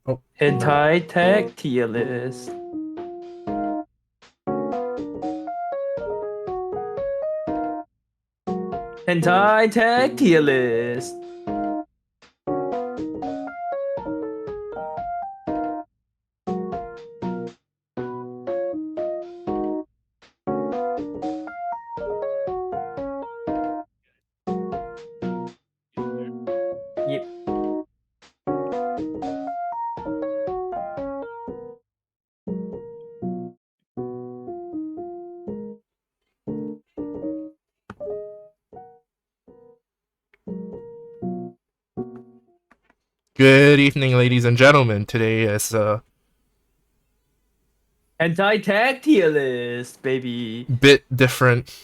Oh, Hentai tag tier list. Hentai tag tier list. Yep. good evening, ladies and gentlemen. Today is a Hentai tag tier list, baby. bit different.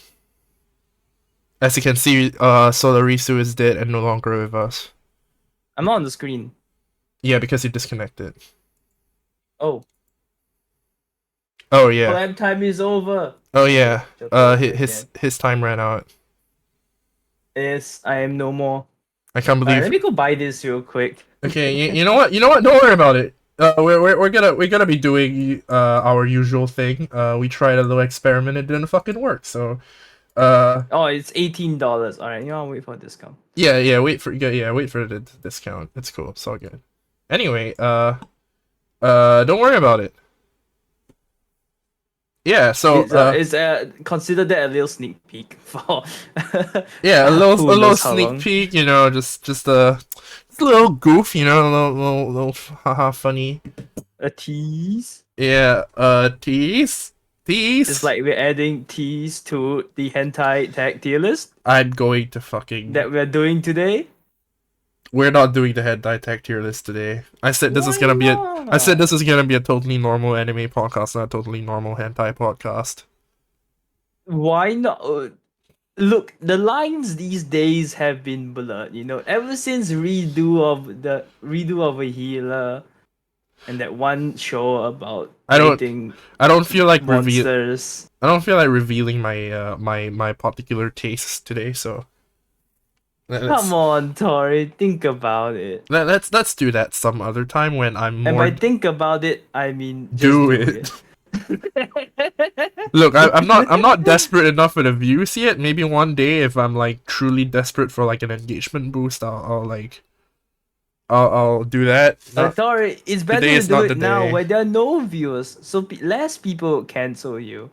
As you can see, Solarisu is dead and no longer with us. I'm not on the screen. Yeah, because he disconnected. Oh, Oh yeah. collab time is over. Oh Okay, yeah. joking, joking His again. his time ran out. Yes, I am no more. I can't Alright, believe. let me go buy this real quick. Okay, you know what? You know what? Don't worry about it. We're gonna be doing our usual thing. We tried a little experiment. It didn't fucking work. So Oh, it's $18. Alright, you know, I'll wait for a discount. yeah. Wait for the discount. It's cool. It's all good. Anyway, don't worry about it. Yeah, so Consider that a little sneak peek for yeah, who a little knows how sneak long. peek, just a little goof, a little haha funny. A tease. Yeah, tease, Just tease. like we're adding teas to the hentai tag tier list I'm going to fucking. that we're doing today. We're not doing the head tech tier list today. Why I said not? this is gonna be a totally normal anime podcast, not a totally normal hentai podcast. Why not? Look, the lines these days have been blurred. Ever since redo of a healer and that one show about I don't, rating I don't feel like reveal. monsters. I don't feel like revealing my my particular tastes today. So Come let's on, Tori, think about it. let's do that some other time when I'm And more by think about it, I mean just do do it. it. Look, I'm not desperate enough for the views yet. Maybe one day if I'm like truly desperate for like an engagement boost, I'll do that. Not Tori, it's today better to is do not it the now day. where there are no viewers, so less people cancel you.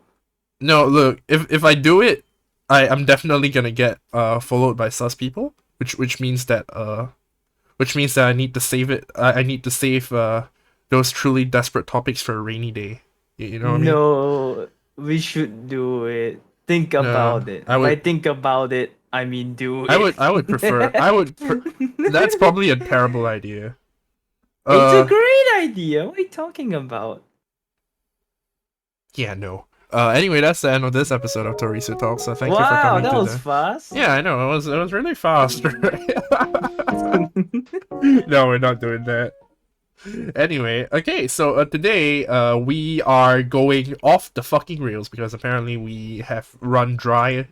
No, look, if I do it, I'm definitely gonna get followed by sus people, which means that I need to save it. I need to save those truly desperate topics for a rainy day. You know what I mean? No, we should do it. Think No, about it. By think about it, I mean do it. I would prefer. That's probably a terrible idea. It's a Uh, great idea. What are you talking about? yeah, no. Anyway, that's the end of this episode of TorisuTalks. So thank you for Wow, coming that to was the. fast. Yeah, I know it was really fast. No, we're not doing that. Anyway, okay, so today we are going off the fucking rails because apparently we have run dry,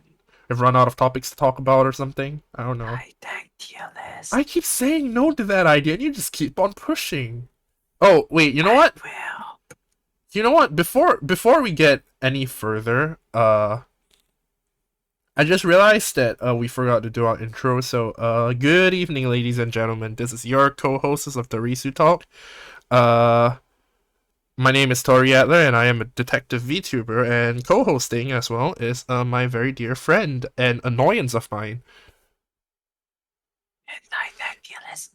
have run out of topics to talk about or something. I don't know. I tag tier list. I keep saying no to that idea and you just keep on pushing. Oh, wait, you know I what? will. You know what? Before we get any further, I just realized that we forgot to do our intro. So, good evening, ladies and gentlemen. This is your co-host of the Risu Talk. Uh, my name is Tori Adler, and I am a detective VTuber, and co-hosting as well is my very dear friend and annoyance of mine, I tag tier list.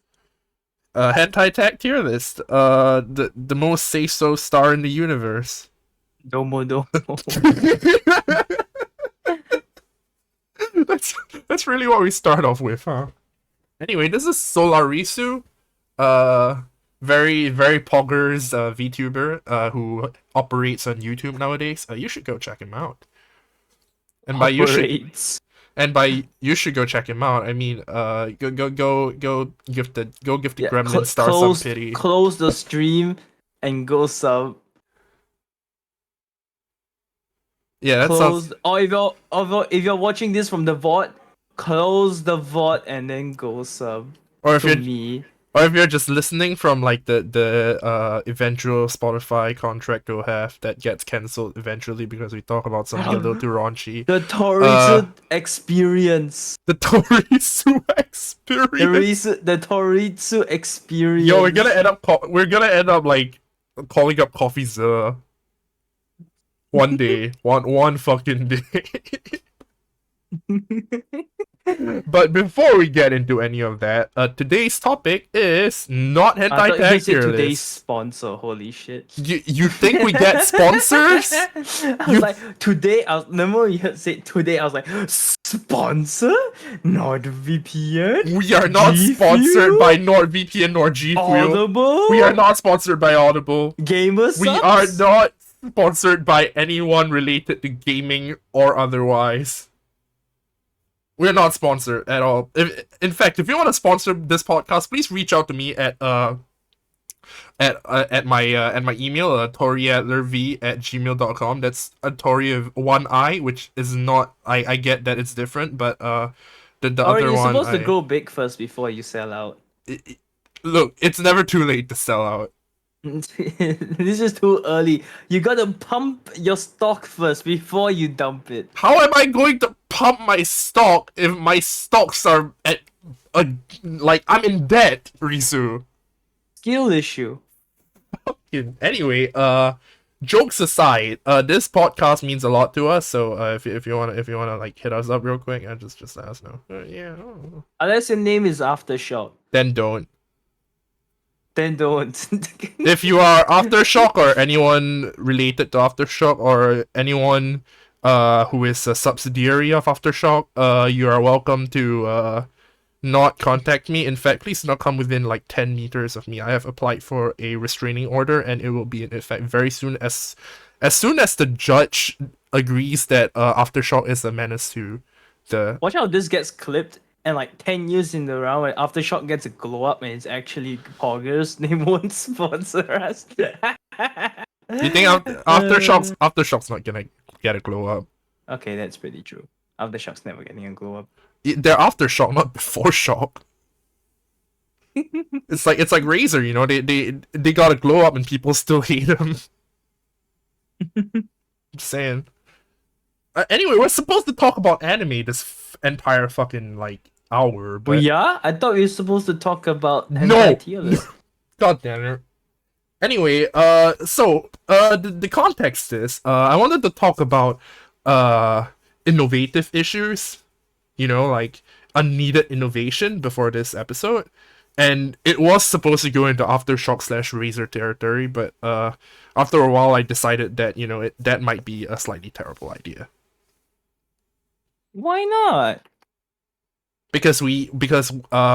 Hentai Tech Tier List, the most say-so star in the universe. Domo domo. that's that's really what we start off with, huh? Anyway, this is Solarisu, uh, very poggers VTuber who operates on YouTube nowadays. You should go check him out. And by you should Operates. you should go check him out. I mean, go give the Yeah, Gremlin star some close pity. close the stream and go sub. Yeah, that sounds. Close. Or if you're watching this from the VOD, close the VOD and then go sub Or if to you're me. Or if you're just listening from like the eventual Spotify contract we'll have that gets cancelled eventually because we talk about something a little too raunchy. The Uh, Torisu experience. the Torisu experience. The Torisu Yo, experience. we're gonna end up like calling up CoffeeZilla one day, one fucking day. But before we get into any of that, today's topic is not I hentai thought you tag said tier today's list. sponsor. Holy shit. You think we get sponsors? I was You like, today, the moment you heard say today, I was like, sponsor? Not VPN? We are not G sponsored by Fuel? NordVPN nor G Fuel. We are Audible? not sponsored by Audible. Gamer We are subs? not sponsored by anyone related to gaming or otherwise. We're not sponsored at all. In fact, if you want to sponsor this podcast, please reach out to me at my email tori@gmail.com. That's a Tori of one I, which is not. I get that it's different, but the Or other you're one supposed to I go big first before you sell out. it- look. It's never too late to sell out. This is too early. You gotta pump your stock first before you dump it. How am I going to pump my stock if my stocks are at a like I'm in debt, Risu? Skill issue. Anyway, jokes aside, this podcast means a lot to us. So if you wanna like hit us up real quick, just let us know. Yeah. Oh. Unless your name is Aftershock, Then don't. then don't. If you are Aftershock or anyone related to Aftershock or anyone who is a subsidiary of Aftershock, you are welcome to not contact me. In fact, please not come within like 10 meters of me. I have applied for a restraining order and it will be in effect very soon soon as the judge agrees that Aftershock is a menace to the Watch out, this gets clipped, and like 10 years in the round, when Aftershock gets a glow up and it's actually Poggers, they won't sponsor us. You think Aftershock's not gonna get a glow up? Okay, that's pretty true. Aftershock's never getting a glow up. They're Aftershock, not before shock. It's like Razer, you know, they got a glow up and people still hate them. Just saying. Anyway, we're supposed to talk about anime this entire fucking like hour, but Yeah? I thought we were supposed to talk about no, hentai tier list. god damn it. Anyway, the context is, I wanted to talk about innovative issues, you know, like unneeded innovation before this episode. And it was supposed to go into Aftershock slash Razor territory, but after a while I decided that, you know, that might be a slightly terrible idea. Why not? Because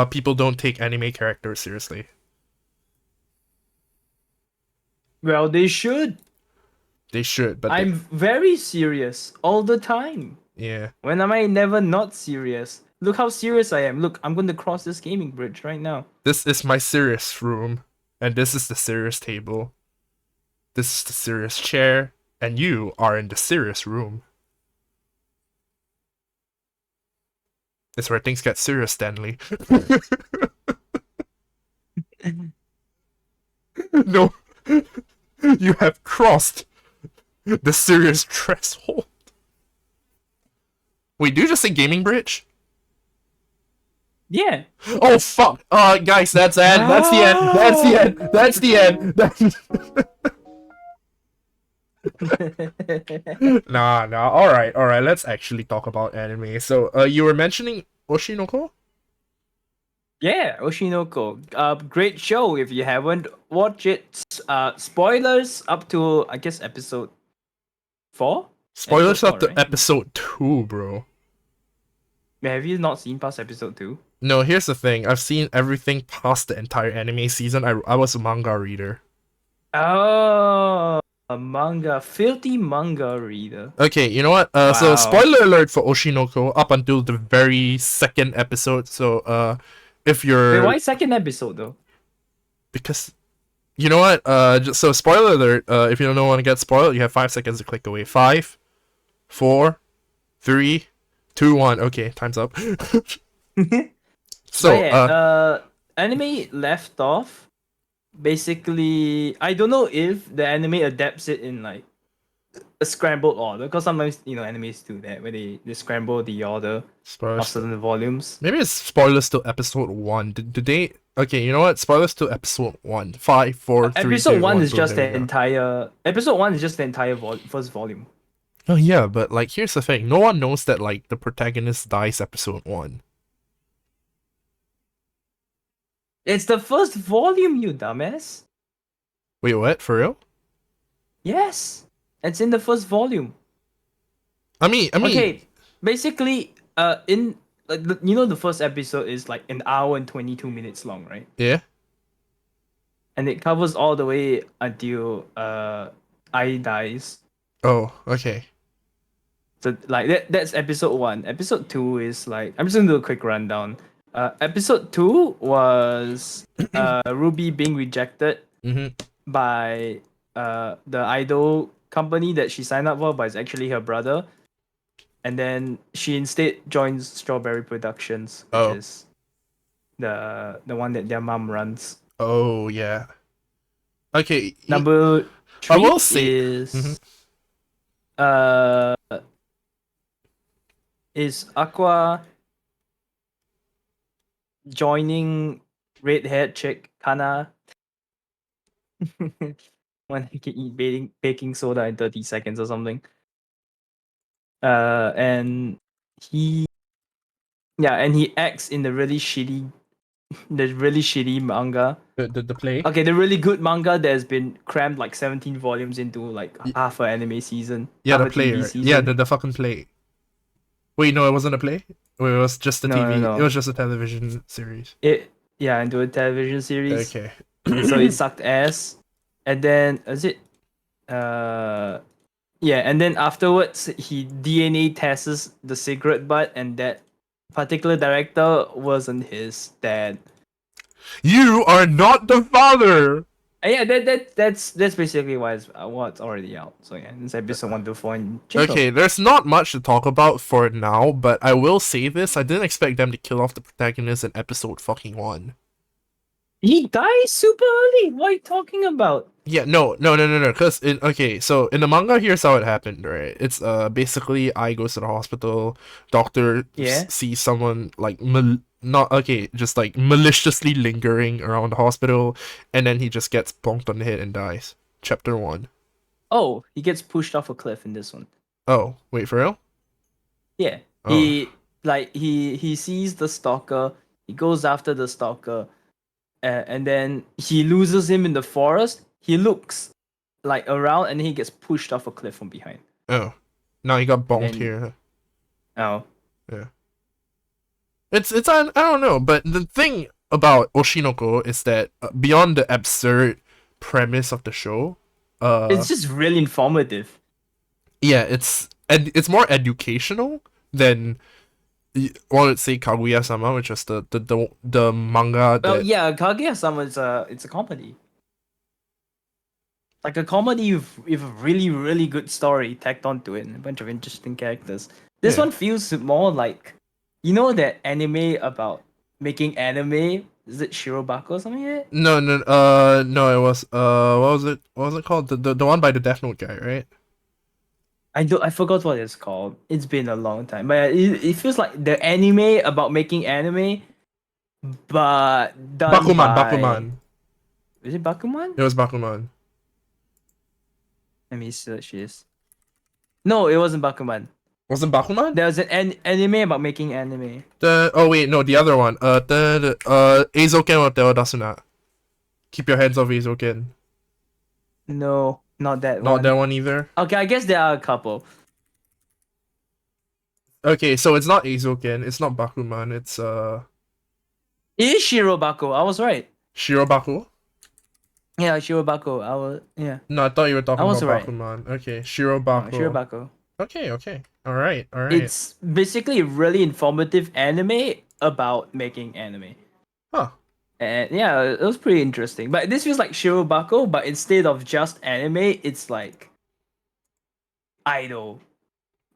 people don't take anime characters seriously. Well, they should. They should, but I'm very serious all the time. yeah. When am I never not serious? Look how serious I am. Look, I'm going to cross this gaming bridge right now. This is my serious room, and this is the serious table. This is the serious chair, and you are in the serious room. It's where things get serious, Stanley. No, you have crossed the serious threshold. Wait, do you just say gaming bridge? Yeah. Oh fuck! Guys, that's the end. That's the end. That's the end. That's the end. Nah. All right. Let's actually talk about anime. So, you were mentioning Oshinoko? Yeah, Oshinoko. Great show. If you haven't watched it, spoilers up to I guess episode 4. Spoilers Episode up to right? episode 2, bro. Have you not seen past episode 2? No, here's the thing. I've seen everything past the entire anime season. I was a manga reader. Oh, a manga, filthy manga reader. Okay, you know what? So Wow. spoiler alert for Oshinoko up until the very second episode. So if you're Wait, why second episode though? because you know what? So spoiler alert. If you don't want to get spoiled, you have 5 seconds to click away. 5, 4, 3, 2, 1. Okay, time's up. So But yeah, anime left off. Basically, I don't know if the anime adapts it in like a scrambled order because sometimes animes do that where they scramble the order of Spoilers. certain volumes. Maybe it's spoilers to episode one. Did they? Okay, you know what? Spoilers to episode one. Five, four, three, Episode two, one one. is Boom. just There we the go. entire episode one is just the entire first volume. Oh yeah, but like here's the thing. No one knows that like the protagonist dies episode one. It's the first volume, you dumbass. Wait, what? For real? Yes, it's in the first volume. I mean, Okay, basically, in like the first episode is like an hour and 22 minutes long, right? yeah. And it covers all the way until I dies. Oh, okay. So like that's episode one. Episode two is like I'm just gonna do a quick rundown. Episode two was Ruby being rejected Mhm. by the idol company that she signed up for, but it's actually her brother. And then she instead joins Strawberry Productions, which Oh. is the one that their mom runs. Oh yeah. Okay. Number I will three say. Mhm. uh is Aqua joining red haired chick Kana when he can eat baking soda in 30 seconds or something. And he and he acts in the really shitty manga. The play. Okay, the really good manga that has been crammed like 17 volumes into like Y- half a anime season, Yeah, half the a play. TV Right? Yeah, season. the fucking play. Wait, no, it wasn't a play. Wait, it was just a No, no, TV. It no. was just a television series. It into a television series. Okay. So it sucked ass. And then is it yeah, and then afterwards he DNA tests the cigarette butt, and that particular director wasn't his dad. You are not the father. And yeah, that's basically what's already out. So yeah, it's episode 1 to 4 in Jingle. Okay, there's not much to talk about for now, but I will say this: I didn't expect them to kill off the protagonist in episode fucking one. He dies super early. What are you talking about? Yeah, no. Cause so in the manga, here's how it happened, right? It's basically I goes to the hospital, doctor Yeah. sees someone like not okay, just like maliciously lingering around the hospital, and then he just gets bonked on the head and dies. Chapter one. Oh, he gets pushed off a cliff in this one. Oh, wait for real? Yeah. Oh, He sees the stalker. He goes after the stalker, and then he loses him in the forest. He looks like around, and he gets pushed off a cliff from behind. oh, now he got And bonked then here. oh, Yeah. It's I don't know, but the thing about Oshinoko is that beyond the absurd premise of the show, it's just really informative. yeah, it's more educational than let's say Kaguya-sama, which is the manga Well, that yeah, Kaguya-sama is it's a comedy. Like a comedy with a really, really good story tacked onto it and a bunch of interesting characters. This yeah. one feels more like, that anime about making anime? Is it Shirobako or something like that? No, it was what was it called? The one by the Death Note guy, right? I forgot what it's called. It's been a long time. But it feels like the anime about making anime, but done Bakuman. by, is it Bakuman? It was Bakuman. Let me search this. No, it wasn't Bakuman. Was it Bakuman? There was an anime about making anime. The other one. Eizouken wa Te wa Dasuna. Keep your hands off Eizouken. No, not that Not that one. one either. Okay, I guess there are a couple. Okay, so it's not Eizouken, it's not Bakuman, it's It is Shirobako. I was right. Shirobaku. Yeah, Shirobako. Yeah. No, I thought you were I talking was about right. Bakuman. Okay, No, Shirobako. Shirobako. Okay. Alright. It's basically a really informative anime about making anime. Huh. And yeah, it was pretty interesting. But this feels like Shirobako, but instead of just anime, it's like idol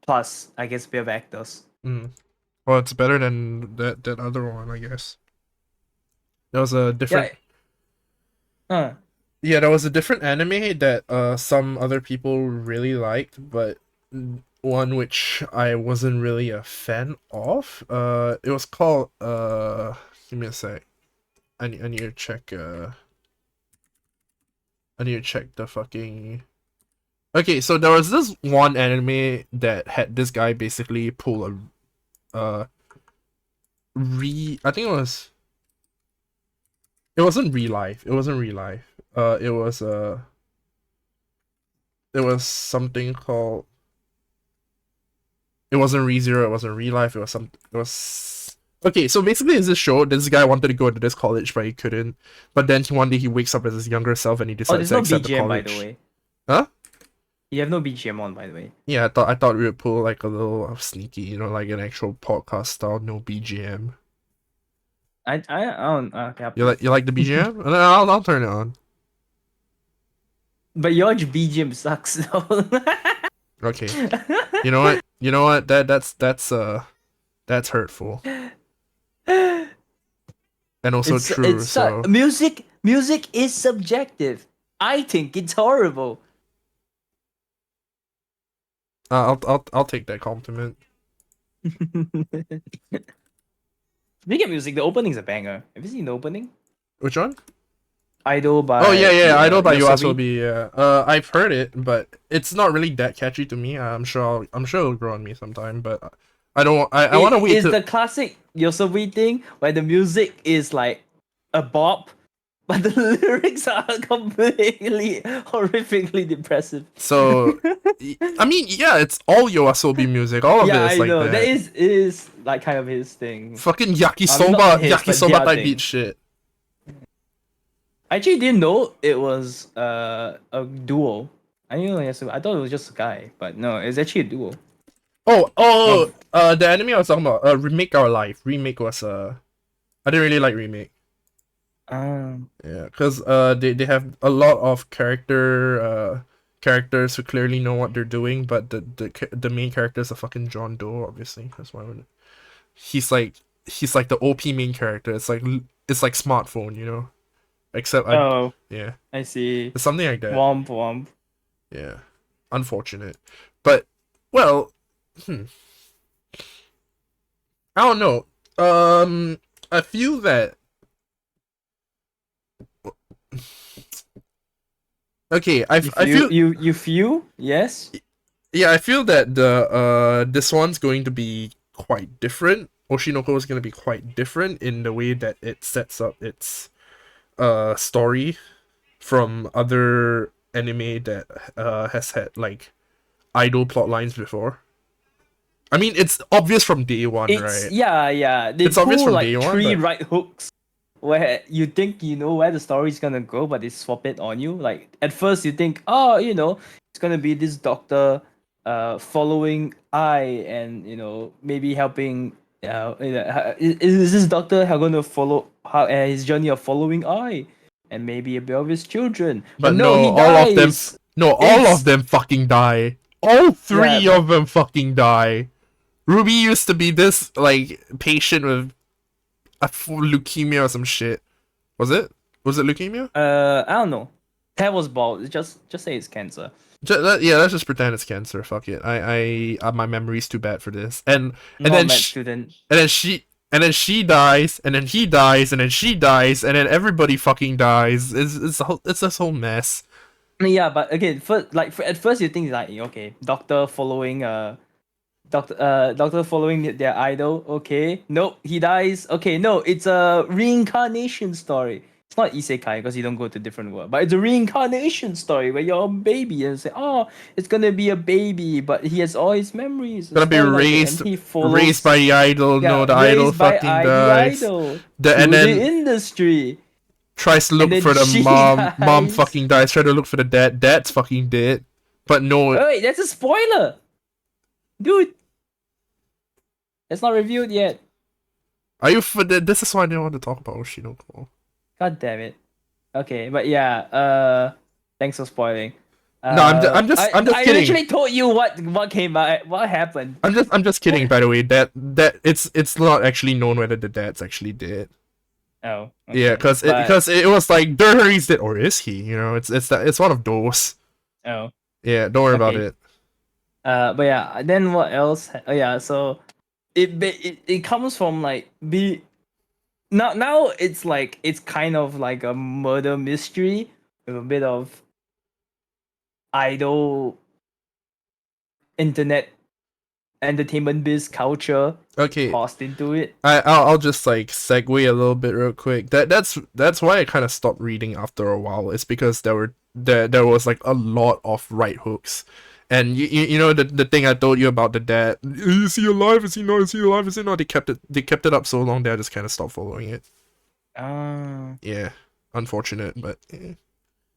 plus, I guess, a bit of actors. Mm. Well, it's better than that other one, I guess. There was a Yeah. different Uh, Yeah, there was a different anime that some other people really liked, but one which I wasn't really a fan of. It was called give me a sec. I need to check I need to check the fucking. Okay, so there was this one anime that had this guy basically pull a I think it wasn't real life. It wasn't real life. It was something called. It wasn't ReZero, it wasn't real life, it was okay, so basically in this show, this guy wanted to go into this college but he couldn't. But then one day he wakes up as his younger self and he oh, decides there's to no accept the BGM by the college. way. Huh? You have no BGM on, by the way. Yeah, I thought we would pull like a little sneaky, like an actual podcast style, no BGM. I don't. Okay, up You to you. like the BGM? And then I'll turn it on. But your BGM sucks though. Okay. You know what? You know what? That's hurtful. And also true, so music is subjective. I think it's horrible. I'll take that compliment. Speaking of music, the opening's a banger. Have you seen the opening? Which one? Idol Oh by yeah, Idol by Yosobi. Yoasobi. Yeah, I've heard it, but it's not really that catchy to me. I'm sure it'll grow on me sometime, but I don't. I want to It wait is to. the classic Yosobi thing where the music is like a bop, but the lyrics are completely horrifically depressive. So, I mean, yeah, it's all Yoasobi music. All of it Yeah, is I like know. That that. is like kind of his thing. Fucking Not yakisoba, his, but yakisoba their type beat thing. shit. I actually didn't know it was a duo. I didn't know I thought it was just a guy, but no, it's actually a duo. Oh, Of the anime I was talking about, Remake Our Life. Remake was I didn't really like Remake. um Yeah, cause they have a lot of characters who clearly know what they're doing, but the main character is a fucking John Doe, obviously. That's why he's like the OP main character. It's like smartphone, Except oh, yeah, I see. it's something like that. Womp womp. Yeah, unfortunate, but well, hmm, I don't know. I feel that okay. I feel You feel? Yes. Yeah, I feel that the this one's going to be quite different. Oshinoko is going to be quite different in the way that it sets up its story from other anime that has had like idol plot lines before. I mean, it's obvious from day one, It's right? yeah. They It's obvious pull from day like one, three but right hooks where you think you know where the story's gonna go, but they swap it on you. Like at first you think, oh, it's gonna be this doctor following I and maybe helping is this doctor gonna follow how his journey of following I and maybe a bit of his children. But but no, no, he dies. all of It's them fucking die. All yeah, three of them fucking die. Ruby used to be this like patient with leukemia or some shit. Was it? Was it leukemia? I don't know. That was bald. Just say it's cancer. Yeah, let's just pretend it's cancer. Fuck it. My memory's too bad for this. And Not then med student. and then she dies, and then he dies, and then she dies, and then everybody fucking dies. It's this whole mess. Yeah, but again, at first you think like okay, doctor following their idol. Okay, nope, he dies. Okay, no, it's a reincarnation story. It's not isekai because you don't go to different world, but it's a reincarnation story where you're a baby and say, oh, it's gonna be a baby, but he has all his memories and Gonna be stuff like that, and he raised follows. by the idol. No, Yeah, the idol raised by fucking the dies. idol And through the then industry, tries to and look then for the she mom. Mom dies. fucking dies. Try to look for the dad. Dad's fucking dead. But no, Oh, wait, that's a spoiler, dude. It's not reviewed yet. are you for the? This is why I didn't want to talk about Oshinoko. God damn it. Okay, but yeah, thanks for spoiling. No, I'm just I kidding. literally told you what came out, what happened. I'm just kidding. By the way, that it's not actually known whether the dad's actually dead. Oh, Yeah, okay. But because it was like he's dead, or is he? You know, it's one of those. oh, Yeah, don't worry about okay. it. But yeah, then what else? Oh yeah, so it comes from like be now it's like it's kind of like a murder mystery with a bit of idol internet entertainment biz culture Okay, tossed into it. I'll just like segue a little bit real quick. That's why I kind of stopped reading after a while. It's because there was like a lot of right hooks, and you know the thing I told you about the dad. Is he alive? Is he not? Is he alive? Is he not? They kept it up so long that I just kind of stopped following it. Uh, Yeah, unfortunate, but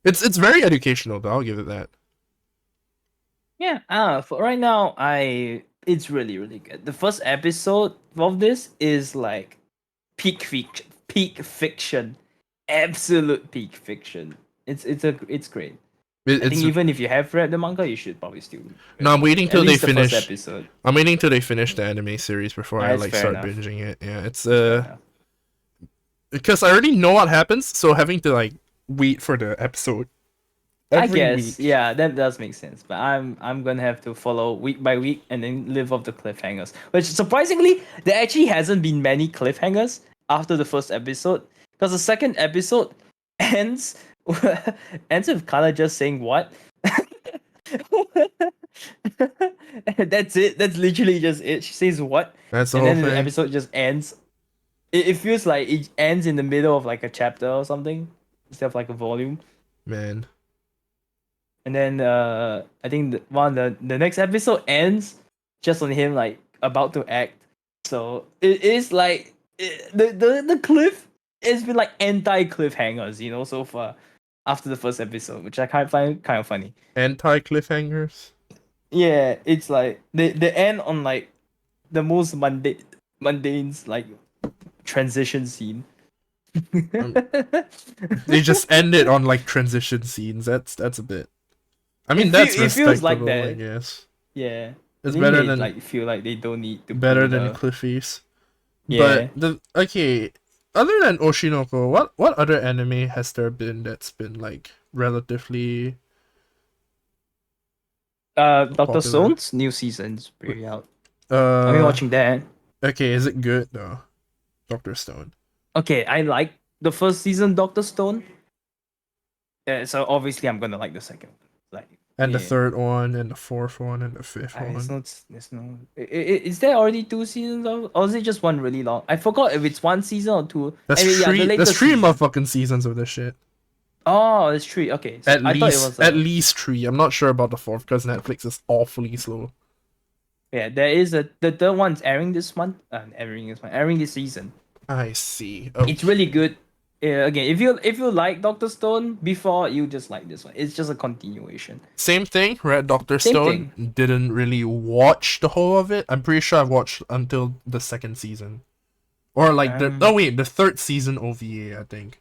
it's very educational though. I'll give it that. yeah. For right now, I it's really really good. The first episode of this is like peak fiction, absolute peak fiction. It's great. I think It's even if you have read the manga, you should probably still no. I'm waiting at till they least the first finish. episode. I'm waiting till they finish the anime series before I That's like fair start enough. binging it. Yeah, it's That's fair enough. because I already know what happens, so having to like wait for the episode I every guess, week. yeah, that does make sense. But I'm gonna have to follow week by week and then live off the cliffhangers. Which surprisingly, there actually hasn't been many cliffhangers after the first episode. Because the second episode ends ends with Kala just saying what? That's it. That's literally just it. She says what? That's the And whole then the thing, episode just ends. It feels like it ends in the middle of like a chapter or something. Instead of like a volume. man. And then I think the next episode ends just on him like about to act. So it is like the cliff it's been like anti cliffhangers, so far after the first episode, which I kind of find kind of funny. Anti cliffhangers. Yeah, it's like they end on like the most mundane's like transition scene. Um, they just end it on like transition scenes. That's a bit. I mean, that's It feels like respectable, I that. guess. Yeah. It's They made like feel like they don't need to better put than the Cliffies. But yeah. the okay, other than Oshinoko, what other anime has there been that's been like relatively Doctor popular? Stone's new season's pretty out. I've been Uh, watching that. okay, is it good though? Doctor Stone Okay, I like the first season Doctor Stone. So obviously I'm gonna like the second one. Like and the yeah. third one and the fourth one and the fifth It's one. not. There's no. Is there already two seasons of, or is it just one really long? I forgot if it's one season or two. That's I mean, yeah, the three. That's latest three season. motherfucking seasons of this shit. Oh, it's three. Okay, so I thought it was At a. least three. I'm not sure about the fourth because Netflix is awfully slow. Yeah, there is a the third one's airing this month. Airing this season. I see. It's really Okay. good. Again, if you like Doctor Stone before, you just like this one. It's just a continuation. Same thing. Read Doctor Same Stone. thing. Didn't really watch the whole of it. I'm pretty sure I've watched until the second season, or like the Um. oh wait, the third season OVA. I think.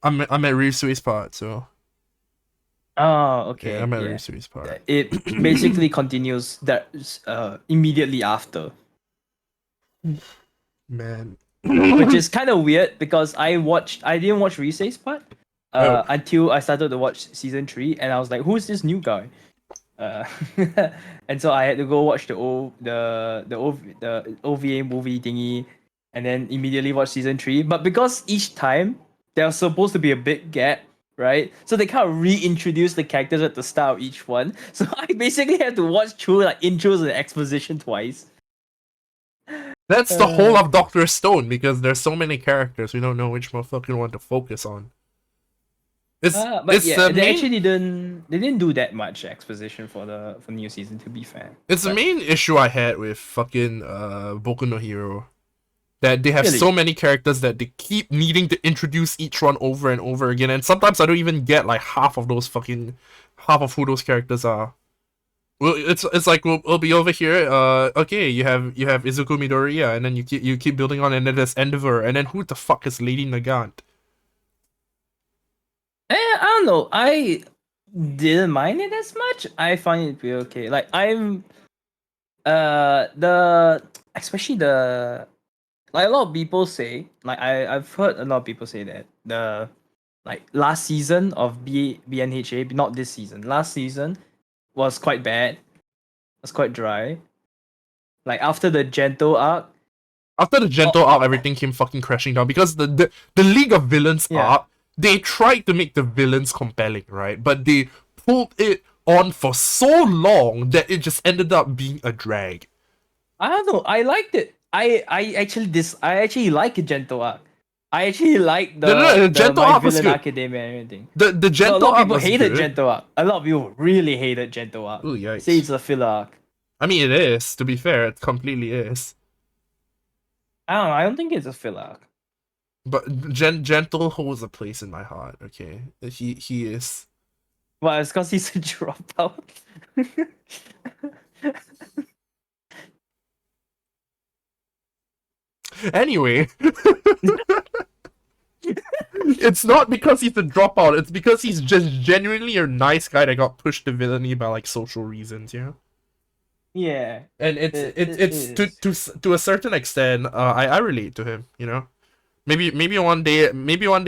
I'm at Ryusui's part, so Oh, yeah, okay. I'm at Yeah. Ryusui's part. It basically continues that immediately after, Man. which is kind of weird because I didn't watch Risei's part Oh, until I started to watch season 3, and I was like, who's this new guy? Uh, and so I had to go watch the OVA movie thingy, and then immediately watch season 3. But because each time there was supposed to be a big gap, right? So they kind of reintroduce the characters at the start of each one. So I basically had to watch through like intros and exposition twice. that's the whole Uh, of Doctor Stone because there's so many characters we don't know which motherfucking one to focus on. but It's yeah, the they main actually didn't do that much exposition for the new season, to be fair. it's the But main issue I had with fucking Boku no Hero. That they have so really, many characters that they keep needing to introduce each one over and over again, and sometimes I don't even get like half of who those characters are. Well, it's like we'll be over here. Okay, you have Izuku Midoriya, and then you keep building on, and then there's Endeavor, and then who the fuck is Lady Nagant? I don't know. I didn't mind it as much. I find it pretty okay. Like I'm the especially the like a lot of people say, like I've heard a lot of people say that the like last season of BNHA, not this season, last season was quite bad. Was quite dry. Like after the gentle arc, After the oh, gentle arc, everything came fucking crashing down because the League of Villains yeah. arc, they tried to make the villains compelling, right? But they pulled it on for so long that it just ended up being a drag. I don't know. I liked it. I actually like a gentle arc. I actually like No, no, no, the the gentle My arc was Villain good. Academia and everything. The No, a gentle lot of arc people was hated good. gentle arc. A lot of people really hated gentle arc. Ooh, Say yikes. it's a filler arc. I mean, it is, to be fair, it completely is. I don't know. I don't think it's a filler arc. But Gentle holds a place in my heart, okay? He is. Well, it's because he's a dropout. Anyway, it's not because he's a dropout, it's because he's just genuinely a nice guy that got pushed to villainy by like social reasons, you know? Yeah, And it it's is. to a certain extent, I relate to him, you know? Maybe one day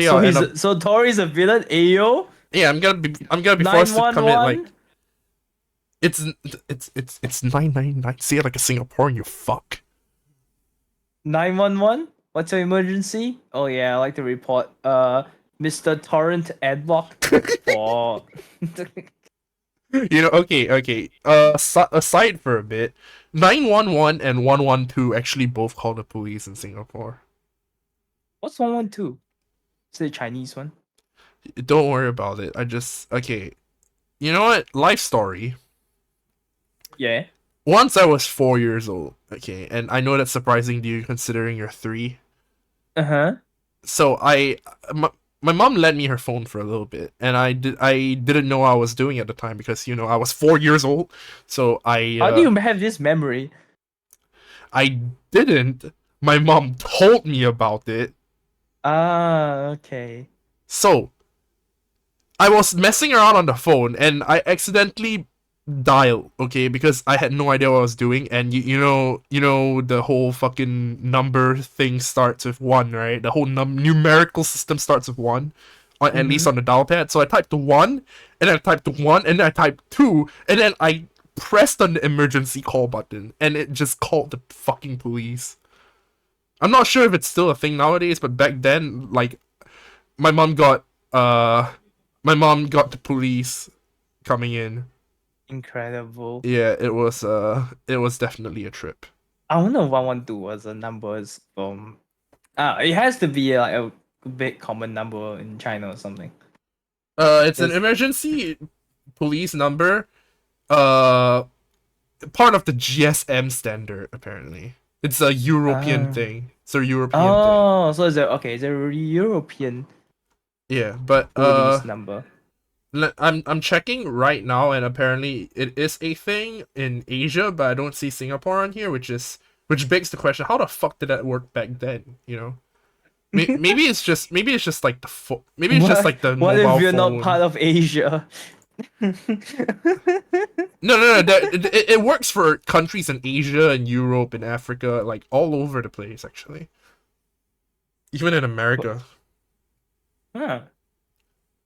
So I'll end up. Tori's a villain. Ayo, Yeah, I'm gonna be forced to commit like 911. it's it's 999. Say it like a Singaporean, you fuck. 911. What's your emergency? Oh yeah, I like to report Mr. Torrent Adblock for You know, okay. Aside for a bit, 911 and 112 actually both call the police in Singapore. what's 112? It's the Chinese one. Don't worry about it. I just okay. You know what? Life story. Yeah. Once I was 4 years old. Okay, and I know that's surprising to you considering you're three. Uh-huh. So my mom lent me her phone for a little bit, and I didn't know what I was doing at the time because I was 4 years old. So How do you have this memory? I didn't. My mom told me about it. Ah, okay. So I was messing around on the phone and I accidentally dialed, okay, because I had no idea what I was doing, and you know the whole fucking number thing starts with one, right? The whole numerical system starts with one, at least Mm-hmm. on the dial pad. So I typed the one, and then I typed the one, and then I typed two, and then I pressed on the emergency call button, and it just called the fucking police. I'm not sure if it's still a thing nowadays, but back then, like, my mom got uh my mom got the police coming in. Incredible. Yeah, it was definitely a trip. I wonder if 112 was a numbers from it has to be like a big common number in China or something. It's an It's emergency police number. Uh, part of the GSM standard apparently. It's a European uh, thing. It's a European thing. oh, so it's a okay, it's a European Yeah, but police number. I'm checking right now, and apparently it is a thing in Asia, but I don't see Singapore on here, which begs the question: how the fuck did that work back then? You know, maybe it's just like maybe it's just What like the what if mobile you're not phone. part of Asia? No. It works for countries in Asia and Europe and Africa, like all over the place actually, even in America. Huh.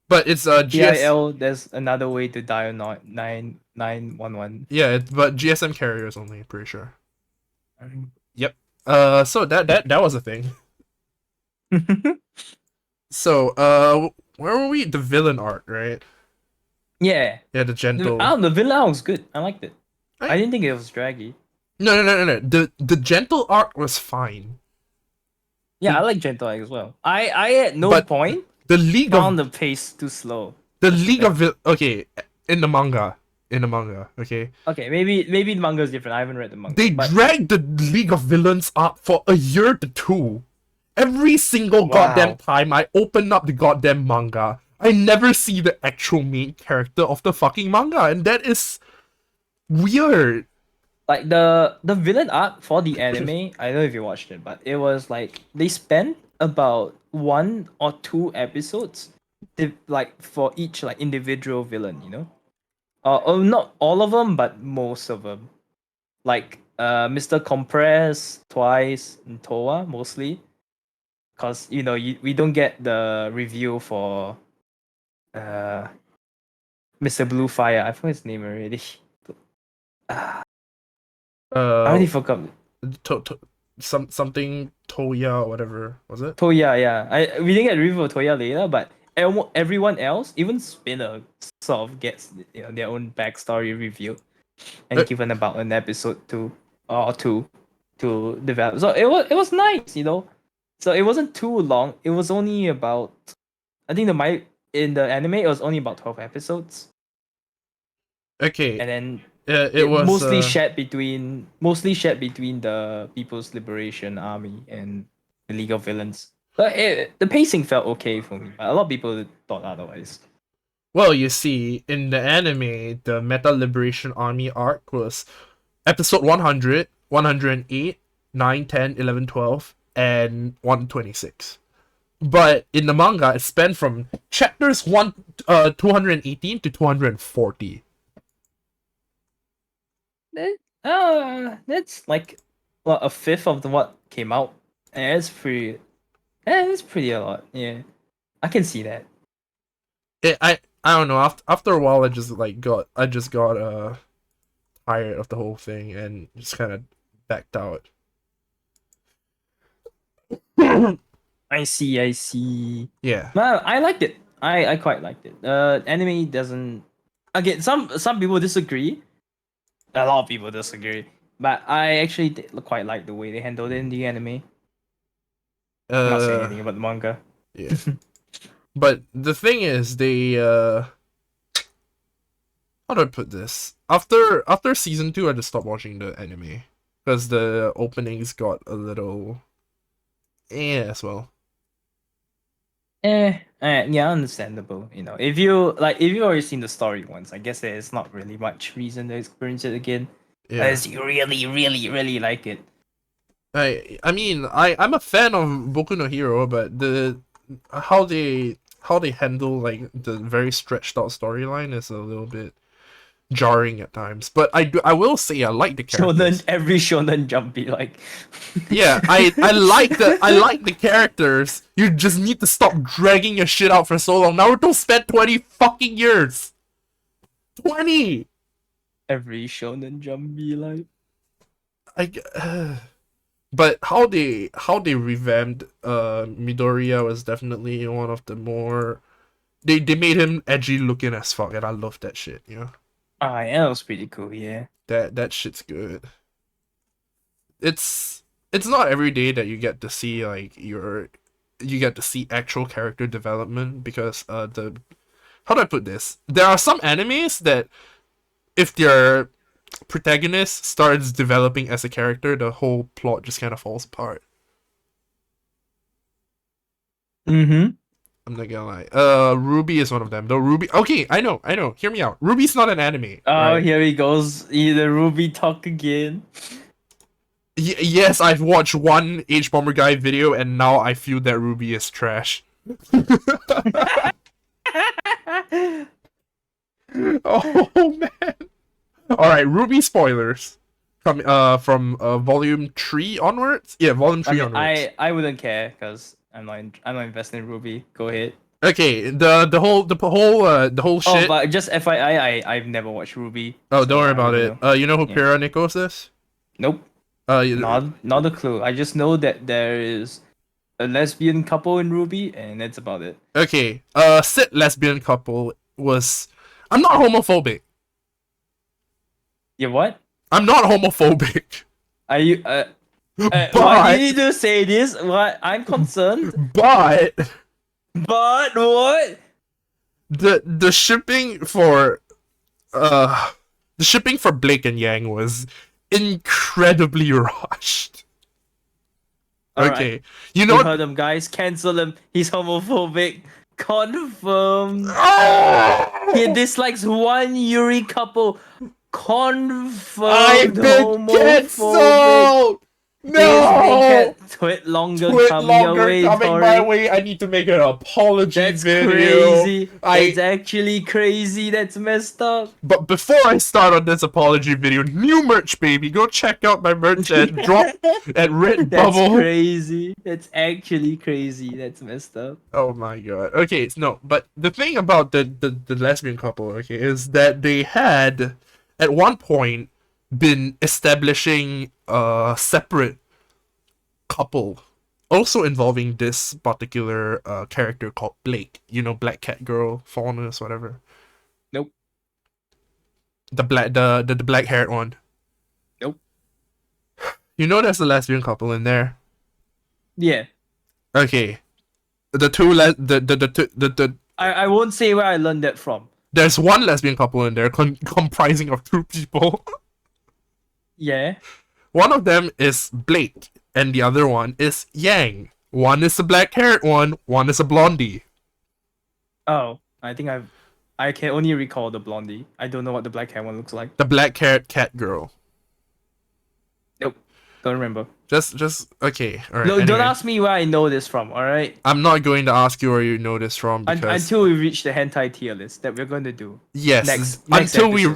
But it's GS. PIL, there's another way to dial 911. Yeah, but GSM carriers only. Pretty sure. Um, Yep. So that was a thing. So, where were we? The villain art, right? yeah. Yeah, the gentle. The villa was good. I liked it. I I didn't think it was draggy. no. The gentle art was fine, Yeah, I like Gentle as well. I at no but point the League of found the pace too slow. the That's the League thing. of okay, in the manga, okay, Okay, maybe the manga is different. I haven't read the manga, they but dragged the League of Villains up for a year to two. Every single goddamn wow. time I open up the goddamn manga, I never see the actual main character of the fucking manga, and that is weird. Like the villain arc for the anime, I don't know if you watched it, but it was like they spent about 1 or 2 episodes, like for each like individual villain, you know. Oh, not all of them, but most of them. Like Mr. Compress twice, and Toa mostly. Cause we don't get the review for uh Mr. Blue Fire. I forgot his name already. I Uh, already forgot. to, something Toya or whatever was it? Toya, yeah. We didn't get a review for Toya later, but everyone else, even Spinner, sort of gets their own backstory revealed Uh, and given about an episode two to develop. So it was nice. So it wasn't too long. It was only about, I think in the anime it was only about 12 episodes, okay, and then it it was mostly shared between the People's Liberation Army and the League of Villains. But the pacing felt okay for me. But a lot of people thought otherwise. well, you see, in the anime, the Meta Liberation Army arc was episode 100, 108, 9, 10, 11, 12, and 126. But in the manga, it spanned from chapters 218 to 240. That's like a fifth of what came out. And it's pretty. It's pretty a lot. Yeah, I can see that. I don't know. After a while, I just got tired of the whole thing and just kind of backed out. I see. I see. Yeah. Well, I liked it. I quite liked it. Anime doesn't. Again, some people disagree. A lot of people disagree. But I actually quite like the way they handled it in the anime. I'm not saying Uh. anything about the manga. Yeah. But the thing is, they how do I put this? After season 2, I just stopped watching the anime because the openings got a little as well. Yeah, understandable. If you already seen the story once, I guess there's not really much reason to experience it again, Yeah. unless you really, really, really like it. I mean, I'm a fan of Boku no Hero, but the how they handle like the very stretched out storyline is a little bit jarring at times. But I will say I like the Shonen, characters. every shonen jump be like, Yeah, I like the characters. You just need to stop dragging your shit out for so long. Naruto spent 20 fucking years. 20. every shonen jump be like. I but how they revamped Midoriya was definitely one of the more they made him edgy looking as fuck, and I love that shit. Ah, yeah, that was pretty cool. Yeah. That shit's good. It's not every day that you get to see you get to see actual character development because the how do I put this? There are some animes that if their protagonist starts developing as a character, the whole plot just kind of falls apart. Mm-hmm. I'm not gonna lie. Ruby is one of them. Though Ruby, okay, I know. Hear me out. Ruby's not an anime, Oh, right? here he goes. The Ruby talk again. Yes, I've watched one H Bomber Guy video, and now I feel that Ruby is trash. Oh man. All right, Ruby spoilers. From volume 3 onwards. Yeah, volume I 3 mean, onwards. I wouldn't care because I'm not invested in Ruby. Go ahead. Okay, the whole Oh, shit. but just FYI, I've never watched Ruby, Oh, don't so worry I about wouldn't it. know. You know who Yeah. Pyrrha Nikos is? Nope. You- Not a clue. I just know that there is a lesbian couple in Ruby, and that's about it. okay. Said lesbian couple was. I'm not homophobic. Yeah, what? I'm not homophobic. Are you? Why do you But need to say this? What? I'm concerned. but But what? the shipping for uh the shipping for Blake and Yang was incredibly rushed. All right, Okay. You know you what? heard him, guys. Cancel him. He's homophobic. Confirmed. He Oh! dislikes one Yuri couple. Confirmed I've been homophobic. cancelled! His main No! cat Twit Longer Twit coming your longer way, coming my Tori. way. I need to make an apology That's video. crazy. That's I actually crazy. That's messed up. But before I start on this apology video, new merch, baby. Go check out my merch at Drop at That's Redbubble. crazy. That's actually crazy. That's messed up. Oh my god. Okay, no, but the thing about the lesbian couple, okay, is that they had at one point been establishing a separate couple, also involving this particular character called Blake. You know, Black Cat Girl, Faunus, whatever. Nope. The black haired one. Nope. You know, there's a lesbian couple in there. Yeah. Okay, the two le- the I won't say where I learned that from. there's one lesbian couple in there comprising of two people. Yeah. One of them is Blake, and the other one is Yang. One is a black haired one is a blondie. Oh, I can only recall the blondie. I don't know what the black hair one looks like. The black haired cat girl. Nope. Don't remember. Just okay. All right. No, Anyway, don't ask me where I know this from, alright? I'm not going to ask you where you know this from because Until we reach the hentai tier list that we're going to do. yes, next until we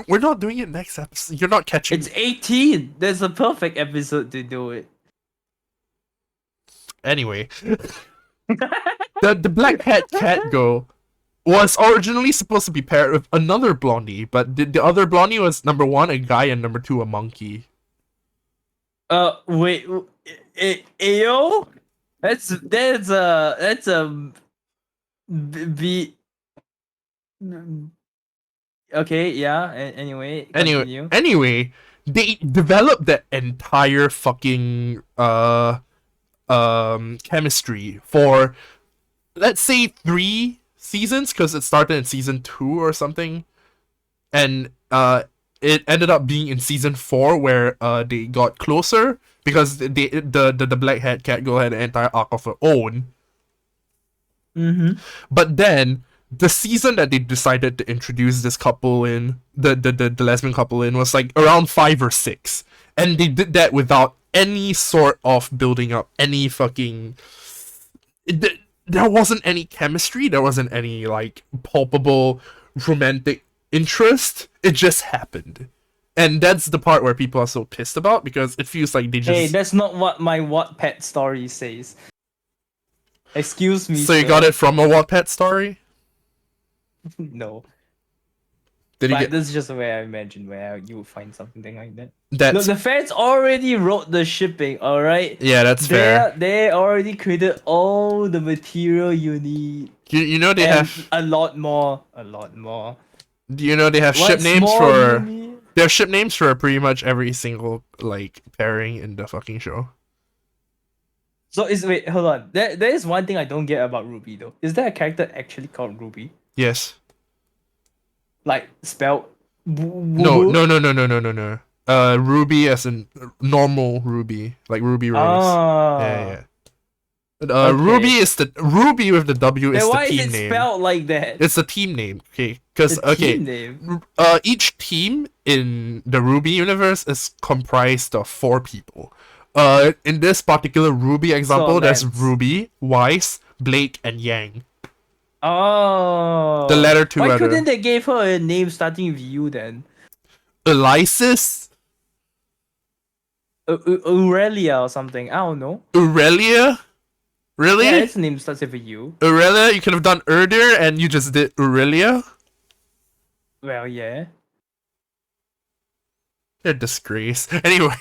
we're not doing it next episode. You're not catching. It's 18. There's a perfect episode to do it. Anyway, the black hat cat girl was originally supposed to be paired with another blondie, but the other blondie was number one a guy and number two a monkey. Wait, Ayo? That's a b. Okay, yeah. Anyway, continue. Anyway, they developed that entire fucking chemistry for let's say 3 seasons because it started in season 2 or something, and it ended up being in season 4 where they got closer because the black hat cat girl had an entire arc of her own. Mm-hmm. But then the season that they decided to introduce this couple in, the lesbian couple in, was like around 5 or 6, and they did that without any sort of building up any fucking. There wasn't any chemistry. There wasn't any like palpable romantic interest. It just happened, and that's the part where people are so pissed about because it feels like they just. Hey, that's not what my Wattpad story says. Excuse me. So you sir. got it from a Wattpad story? No. Did you But get? this is just where I imagine where you would find something like that. That's Look, the fans already wrote the shipping, alright? yeah, that's fair. They already created all the material you need. You know they and have. a lot more. A lot more. Do you know they have ship What's names more for? you need? They have ship names for pretty much every single like pairing in the fucking show. So wait, hold on. There is one thing I don't get about Ruby though. Is there a character actually called Ruby? Yes. Like spelled No. Ruby as in normal Ruby, like Ruby Rose. Ah. Yeah. Okay. Ruby is the Ruby with the W is Then the why is team it name. spelled like that? It's the team name, okay? Because The team name. each team in the Ruby universe is comprised of 4 people. In this particular Ruby example, there's Lance. Ruby, Weiss, Blake, and Yang. Oh. The letter 2 Why letter. couldn't they give her a name starting with U then? Elysis, Aurelia or something. I don't know. Aurelia. Really? Yeah, its name starts with a U. Aurelia, you could have done Erdir and you just did Aurelia. Well, yeah. They're a disgrace. Anyway.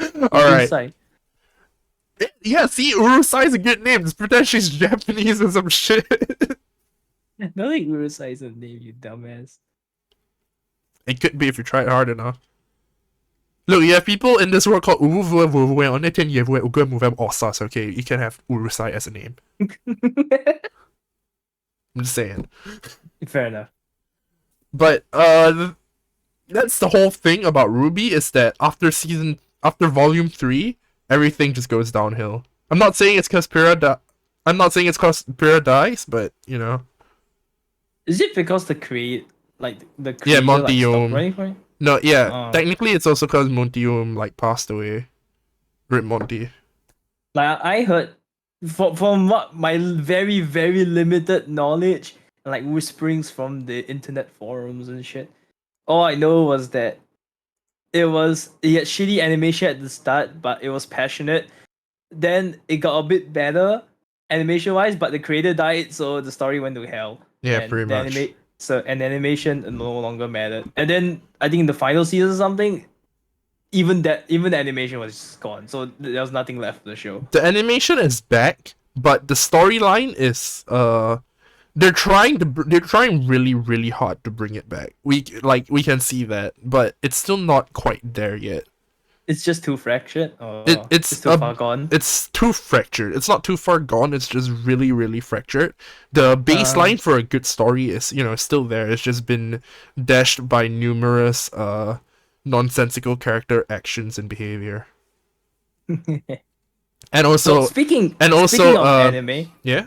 Alright. Inside. Yeah, see, Urusai is a good name. Just pretend she's Japanese or some shit. No, like Urusai is a name, you dumbass. It could be if you try it hard enough. Look, you have people in this world called Uvu on it, and you have Osas, okay? You can have Urusai as a name. I'm just saying. Fair enough. But that's the whole thing about Ruby is that after volume 3, everything just goes downhill. I'm not saying it's because Pyrrha dies, but Is it because the creator Yeah, Monty like, stopped Yom. writing for it? No, yeah, Uh, technically it's also because Monty like passed away. Rip Monty. like I heard from what my very very limited knowledge, like whisperings from the internet forums and shit. All I know was that it had shitty animation at the start, but it was passionate. Then it got a bit better animation wise, but the creator died, so the story went to hell. Yeah, And pretty much. animation no longer mattered. And then I think in the final season or something, even the animation was gone. So there was nothing left of the show. The animation is back, but the storyline is they're trying really really hard to bring it back. We can see that, but it's still not quite there yet. It's just too fractured, It or it's it's too a far gone. it's too fractured. It's not too far gone. It's just really really fractured. The Uh, baseline for a good story is still there. It's just been dashed by numerous nonsensical character actions and behavior. And so also speaking and speaking also of anime, yeah.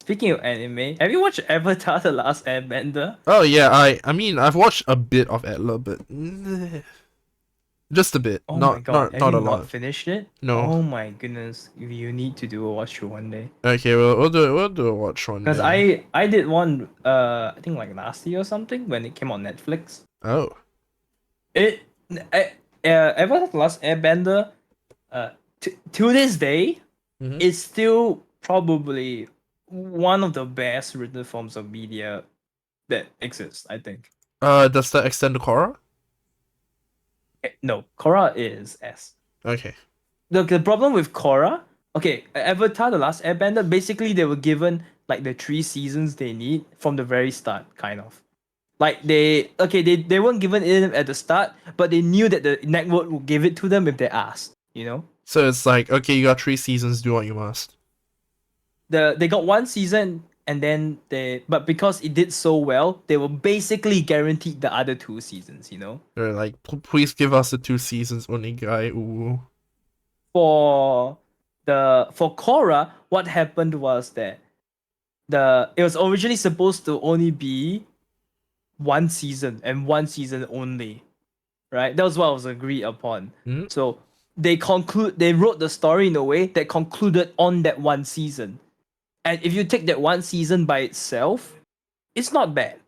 speaking of anime, have you watched Avatar: The Last Airbender? Oh yeah, I mean I've watched a bit of Atla, but just a bit, Oh my not god, not have you not a not lot. finished it? No. Oh my goodness, you need to do a watch through one day. Okay, well we'll do a watch one Because day. I did one I think like last year or something when it came on Netflix. Oh. It Avatar: The Last Airbender to this day Mm-hmm. is still probably one of the best written forms of media that exists. I think. Does that extend to Korra? No, Korra is S. Okay. The problem with Korra, okay, Avatar: The Last Airbender, basically they were given like the 3 seasons they need from the very start, kind of. Like they weren't given it at the start, but they knew that the network would give it to them if they asked. You know, So it's like, okay, you got 3 seasons, do what you must. they got 1 season and then but because it did so well, they were basically guaranteed the other 2 seasons. You know, They're like, please give us the 2 seasons only guy. Ooh. for for Korra, what happened was that it was originally supposed to only be 1 season and 1 season only, right? That was what was agreed upon. Mm-hmm. So they wrote the story in a way that concluded on that 1 season. And if you take that 1 season by itself, it's not bad.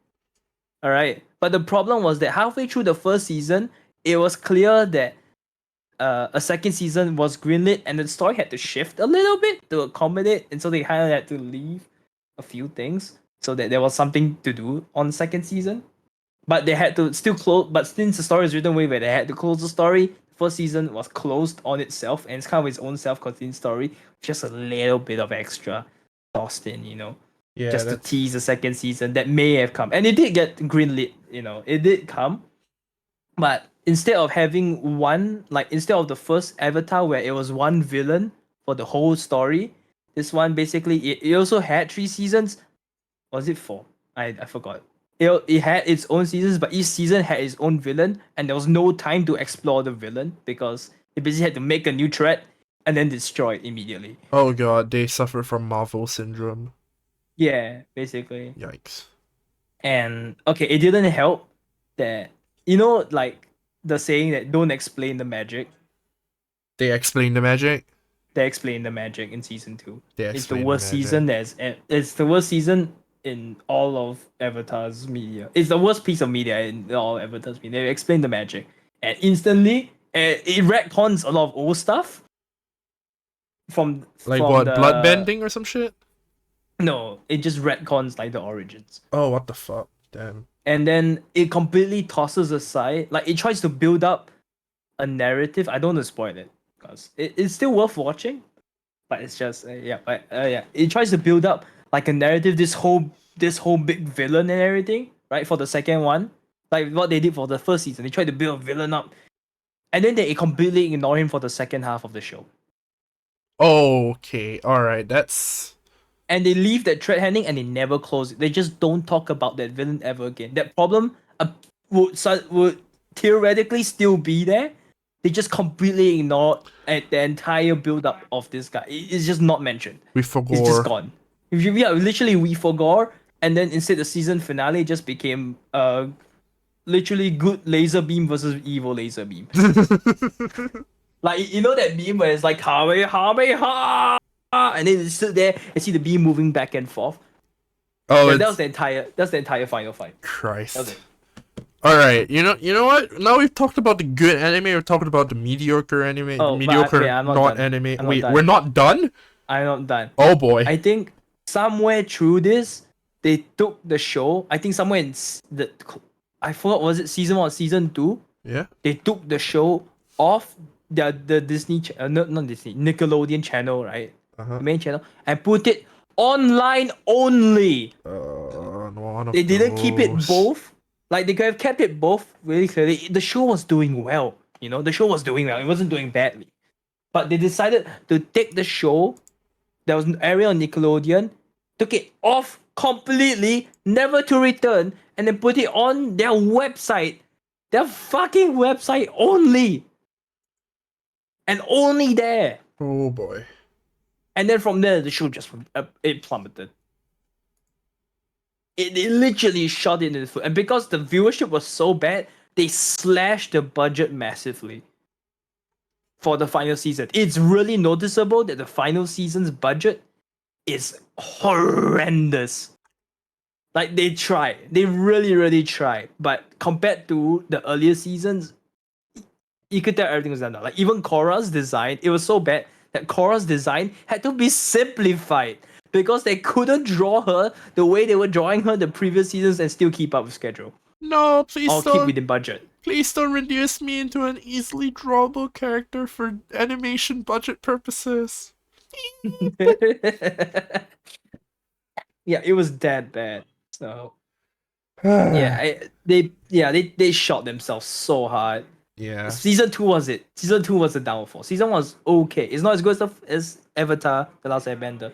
All right. But the problem was that halfway through the first season, it was clear that a second season was greenlit and the story had to shift a little bit to accommodate. And so they kind of had to leave a few things so that there was something to do on the second season. But they had to still close. But since the story is written way where they had to close the story, first season was closed on itself, and it's kind of its own self-contained story. Just a little bit of extra tossed in, Yeah, just to that's tease the second season that may have come, and it did get greenlit. It did come, but instead of having instead of the first Avatar where it was one villain for the whole story, this one basically it also had 3 seasons. Was it four? I forgot. It had its own seasons, but each season had its own villain, and there was no time to explore the villain because it basically had to make a new threat and then destroy it immediately. oh god, they suffer from Marvel syndrome. Yeah, basically. Yikes. And okay, it didn't help that like the saying that don't explain the magic. They explain the magic. They explain the magic in season two. They It's the explain the worst magic. season. It's the worst season in all of Avatar's media. It's the worst piece of media in all Avatar's media. They explain the magic, and instantly it retcons a lot of old stuff Like from what, blood the bending or some shit? no. It just retcons like the origins, Oh, what the fuck? Damn. and then it completely tosses aside. Like it tries to build up a narrative. I don't want to spoil it because it's still worth watching, but it's just yeah, it tries to build up like a narrative, this whole big villain and everything, right? For the second one, like what they did for the first season, they tried to build a villain up, and then they completely ignore him for the second half of the show, Okay, alright, that's and they leave that thread hanging and they never close it. They just don't talk about that villain ever again. That problem would theoretically still be there. They just completely ignore the entire build up of this guy. It's just not mentioned. we It's just forgot. gone. Yeah, literally we forgot, and then instead the season finale just became literally good laser beam versus evil laser beam. Like you know that beam where it's like ha, and then you sit there and see the beam moving back and forth. Oh, That was it's the entire final fight. That was Christ. it. All right, you know what? Now we've talked about the good anime. We're talking about the mediocre anime, the Oh, but wait, mediocre I'm not not done. anime. I'm not Wait, we're done. not done? I'm not done. Oh boy. I think somewhere through this, they took the show. I think somewhere in the I forgot, was it season 1 or season 2? Yeah. They took the show off the Disney not Disney, Nickelodeon channel, right? Uh huh. The main channel, and put it online only. One They of didn't keep it those. both. Like they could have kept it both really clearly. The show was doing well. The show was doing well. It wasn't doing badly. But they decided to take the show that was airing on Nickelodeon, took it off completely, never to return, and then put it on their website. Their fucking website only. And only there. Oh boy. And then from there, the show just it plummeted. It literally shot it in the foot. And because the viewership was so bad, they slashed the budget massively for the final season. It's really noticeable that the final season's budget is horrendous. Like they tried. They really, really tried. But compared to the earlier seasons, you could tell everything was done. Like even Korra's design, it was so bad that Korra's design had to be simplified because they couldn't draw her the way they were drawing her the previous seasons and still keep up with schedule No, or keep within budget. please don't reduce me into an easily drawable character for animation budget purposes. Yeah, it was that bad. So yeah, they shot themselves so hard. Yeah, Season 2 was it. Season 2 was the downfall. Season 1 was okay. It's not as good as Avatar: The Last Airbender,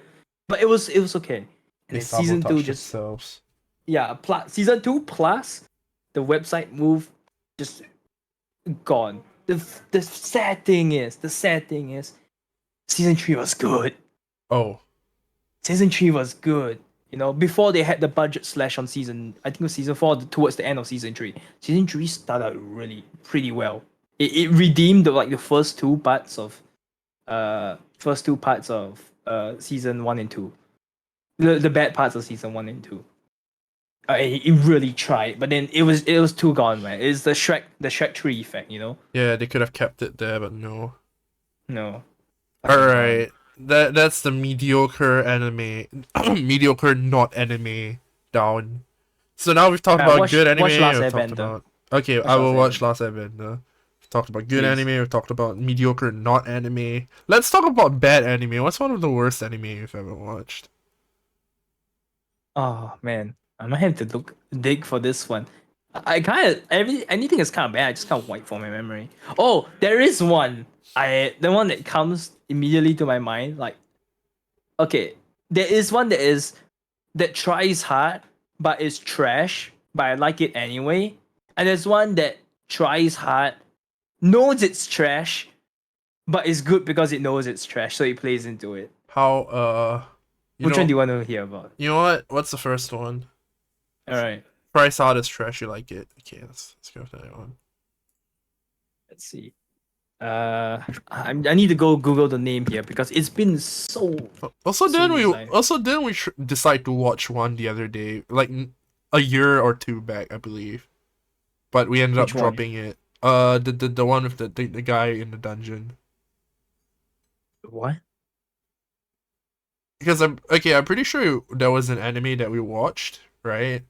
but it was okay. And they then season 2 sabotaged just, themselves. yeah, season 2 plus the website move just gone. The sad thing is season 3 was good. Oh, Season 3 was good. Before they had the budget slash on I think it was season 4, towards the end of season 3. Season 3 started out really pretty well. It redeemed the first two parts of season 1 and 2. The bad parts of season 1 and 2. It really tried, but then it was too gone, man. It's the Shrek 3 effect, yeah, they could have kept it there, but no. No. All Fucking gone. right, that's the mediocre anime, mediocre not anime down. So now we've talked about Watch good anime. watch Last We've talked Airbender. about okay. Watch I Last will watch Airbender. Last Airbender. We've talked about good Please. anime. We've talked about mediocre not anime. Let's talk about bad anime. What's one of the worst anime you've ever watched? Oh man, I might have to dig for this one. I kind of anything is kind of bad. I just can't wipe for my memory. Oh, there is one. The one that comes immediately to my mind. Like, okay, there is one that tries hard but is trash, but I like it anyway. And there's one that tries hard, knows it's trash, but is good because it knows it's trash, so it plays into it. How you Which one know do you want to hear about? you know what? What's the first one? All right, Price Hard is trash. You like it? Okay, let's go for that one. let's see. I need to go Google the name here because it's been so many times. Didn't we decide to watch one the other day, like a year or two back, I believe. But we ended up Which one? dropping it. The one with the guy in the dungeon. What? Because I'm pretty sure there was an anime that we watched, right?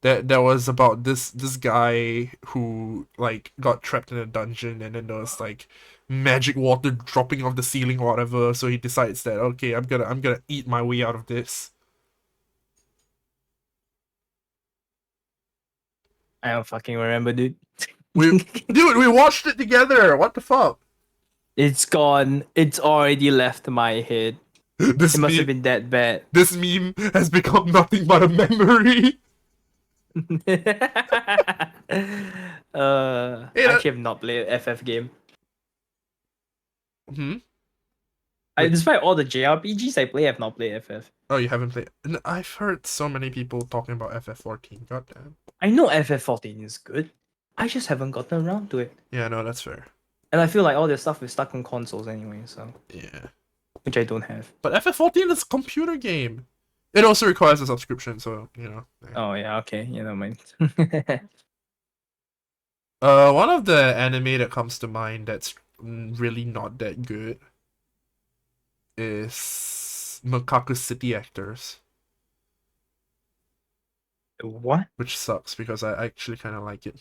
That was about this guy who like got trapped in a dungeon, and then there was like magic water dropping off the ceiling or whatever. So he decides that okay, I'm gonna eat my way out of this. I don't fucking remember, dude. We dude, we watched it together. What the fuck? It's gone. It's already left my head. This It must have meme been that bad. this meme has become nothing but a memory. Hey, I actually have not played an FF game. hmm? Wait. Despite all the JRPGs I play, I have not played FF. Oh, you haven't played. I've heard so many people talking about FF14. God damn. I know FF14 is good. I just haven't gotten around to it. Yeah, no, that's fair. And I feel like all their stuff is stuck on consoles anyway, so Yeah. which I don't have. But FF14 is a computer game. It also requires a subscription, so, yeah. Oh yeah, okay, you know, mind. One of the anime that comes to mind that's really not that good is Makaku City Actors, What? which sucks because I actually kind of like it.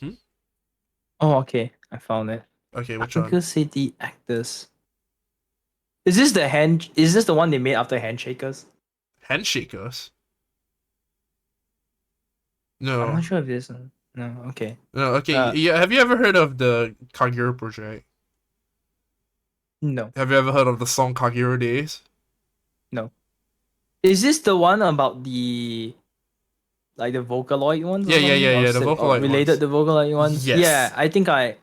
Oh, okay, I found it. Okay, which one? Anchor City Actors. Is this the hand? Is this the one they made after Handshakers? Handshakers? I'm No. not sure if this. No, okay. No, okay. Uh, Yeah, have you ever heard of the Kagero project? no, Have you ever heard of the song Kagero Days? no. Is this the one about the like the Vocaloid ones or Yeah, yeah, yeah, something, yeah, the or Vocaloid related ones. to Vocaloid ones? Yeah, Yes. I think I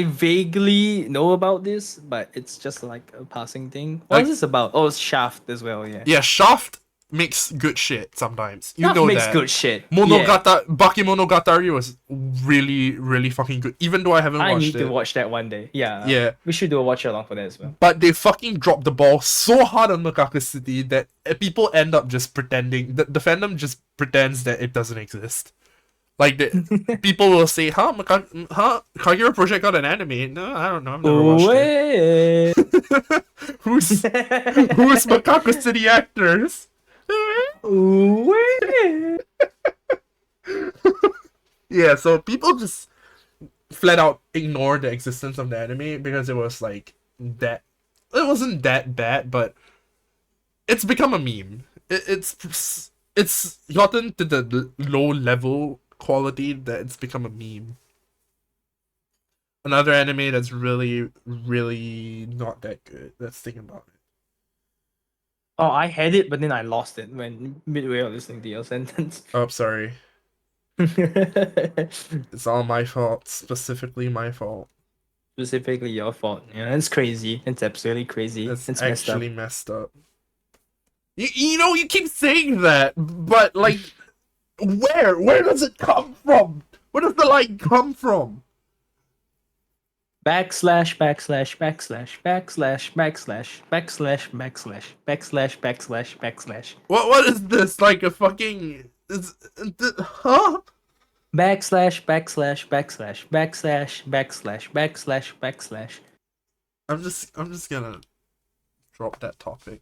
vaguely know about this, but it's just like a passing thing. What is Like, this about? Oh, it's Shaft as well. Yeah, yeah, Shaft makes good shit sometimes. You Shaft know makes that. good shit. Yeah, Bakemonogatari was really, really fucking good. Even though I haven't I watched need to it. watch that one day. Yeah, Yeah. we should do a watch along for that as well. But they fucking dropped the ball so hard on Makaku City that people end up just pretending. The fandom just pretends that it doesn't exist. Like, people will say, Kagero Project got an anime? No, I don't know. I've never watched it. Wait. Who's Makaku City Actors? Wait. Yeah, so people just flat out ignored the existence of the anime because it was like that. It wasn't that bad, but it's become a meme. It's gotten to the low level quality that it's become a meme. Another anime that's really not that good. Let's think about it. Oh, I had it, but then I lost it when midway of listening to your sentence. Oh, sorry. It's all my fault. Specifically my fault. Specifically your fault. Yeah, it's crazy. It's absolutely crazy. That's It's messed up. actually messed up. You keep saying that, but like, where does it come from? Where does the light come from? Backslash, backslash, backslash, backslash, backslash, backslash, backslash, backslash, backslash, backslash. What is this? Like a fucking huh? Backslash, backslash, backslash, backslash, backslash, backslash, backslash. I'm just gonna drop that topic.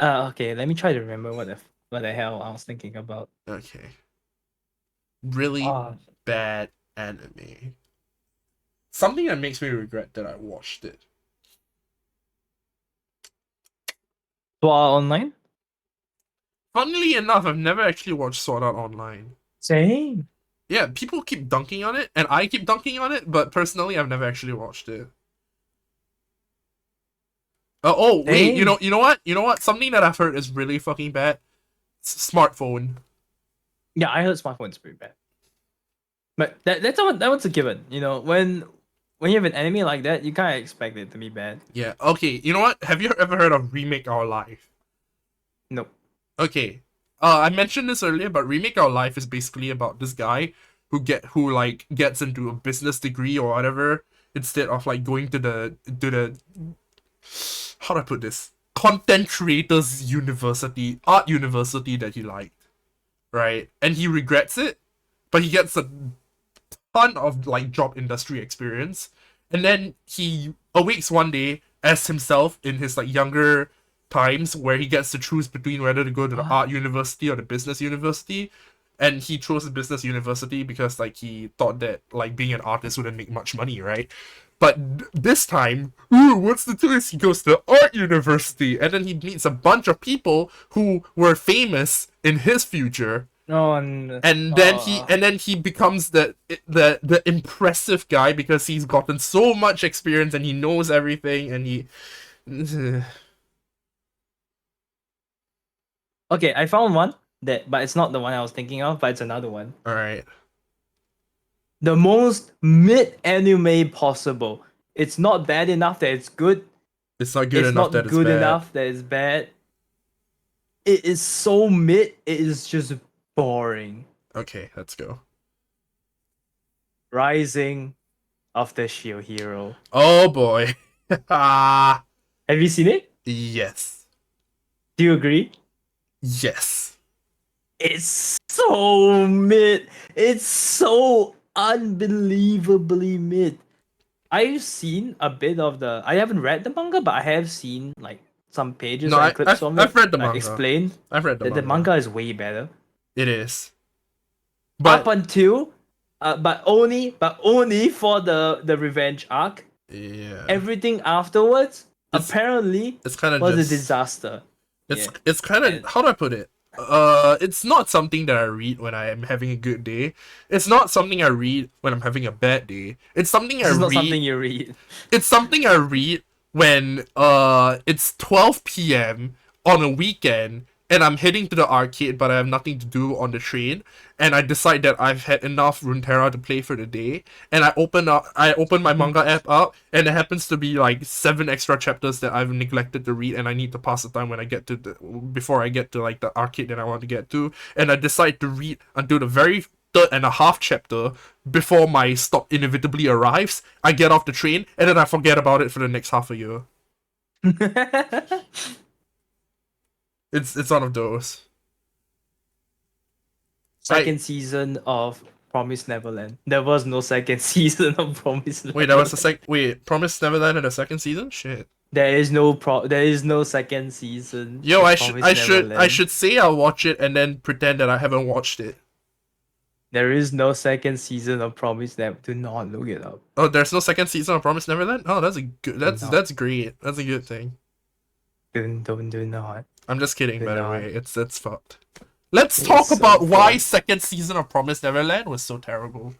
Okay, let me try to remember what the hell I was thinking about. Okay. Really Ah, bad anime. Something that makes me regret that I watched it. Sword Art Online? Funnily enough, I've never actually watched Sword Art Online. Same. Yeah, people keep dunking on it, and I keep dunking on it, but personally, I've never actually watched it. Oh wait, Same. you know what? Something that I've heard is really fucking bad. Smartphone. Yeah, I heard smartphone's pretty bad. But that one's a given. You know, when you have an anime like that, you kind of expect it to be bad. Yeah. Okay. You know what? Have you ever heard of Remake Our Life? Nope. Okay. I mentioned this earlier, but Remake Our Life is basically about this guy who like gets into a business degree or whatever instead of like going to the how do I put this, content creators university, art university that he liked, right? And he regrets it, but he gets a ton of like job industry experience, and then he awakes one day as himself in his like younger times where he gets to choose between whether to go to the What? art university or the business university, and he chose the business university because like he thought that like being an artist wouldn't make much money, right? But this time, ooh, what's the twist? He goes to art university, and then he meets a bunch of people who were famous in his future, No, and and then he becomes the impressive guy because he's gotten so much experience and he knows everything, and he okay, I found one but it's not the one I was thinking of, but it's another one. all right. The most mid anime possible. It's not bad enough that it's good. It's not good It's enough not that it's good bad. enough that it's bad. It is so mid. It is just boring. Okay, let's go. Rising of the Shield Hero. Oh boy. Ah, Have you seen it? yes. Do you agree? Yes. It's so mid. It's so unbelievably mid. I've seen a bit of the. I haven't read the manga, but I have seen like some pages No, and clips from I've it. read the Like manga. explained I've read the that the manga. manga is way better. It is. Up But until, but only for the revenge arc. yeah. Everything afterwards It's apparently it's kind of was a just disaster. it's Yeah, it's kind of, and how do I put it? It's not something that I read when I am having a good day. It's not something I read when I'm having a bad day. It's something I this is not read something you read. it's something I read when it's 12 p.m. on a weekend and I'm heading to the arcade but I have nothing to do on the train and I decide that I've had enough Runeterra to play for the day and I open my manga app up and it happens to be like 7 extra chapters that I've neglected to read and I need to pass the time when I get to before I get to like the arcade that I want to get to, and I decide to read until the very third and a half chapter before my stop inevitably arrives. I get off the train and then I forget about it for the next half a year. It's one of those. I Second season of Promise Neverland. There was no second season of Promise wait, that was the Neverland. Promised Neverland in the second season? Shit. There is no second season Yo, of I should Promise I should I Neverland. should say I'll watch it and then pretend that I haven't watched it. There is no second season of Promise Neverland. Do not look it up. Oh, there's no second season of Promised Neverland? Oh, that's a good Do not. that's great. That's a good thing. Do not. I'm just kidding, Do by the not. way. It's fucked. Let's It is talk so about why fucked. second season of Promised Neverland was so terrible.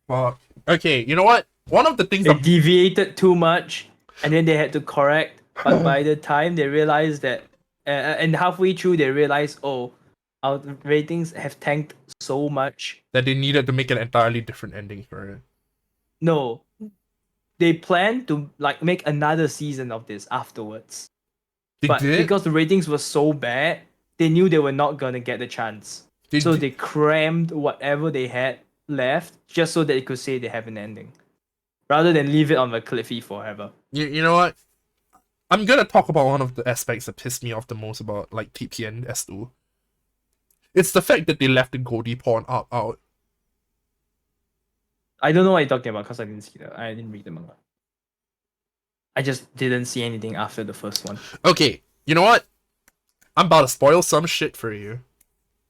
Well, okay, you know what? One of the things They I'm deviated too much, and then they had to correct. But by the time they realized that, and halfway through they realized, oh, our ratings have tanked so much. that they needed to make an entirely different ending for it. No, they planned to like make another season of this afterwards. They But did. because the ratings were so bad, they knew they were not gonna get the chance. They So did. they crammed whatever they had left just so that they could say they have an ending, rather than leave it on the cliffy forever. You know what? I'm gonna talk about one of the aspects that pissed me off the most about like TPN S2. It's the fact that they left the Goldie porn out. I don't know what you're talking about because I didn't see that. I didn't read the manga. I just didn't see anything after the first one. Okay, you know what? I'm about to spoil some shit for you.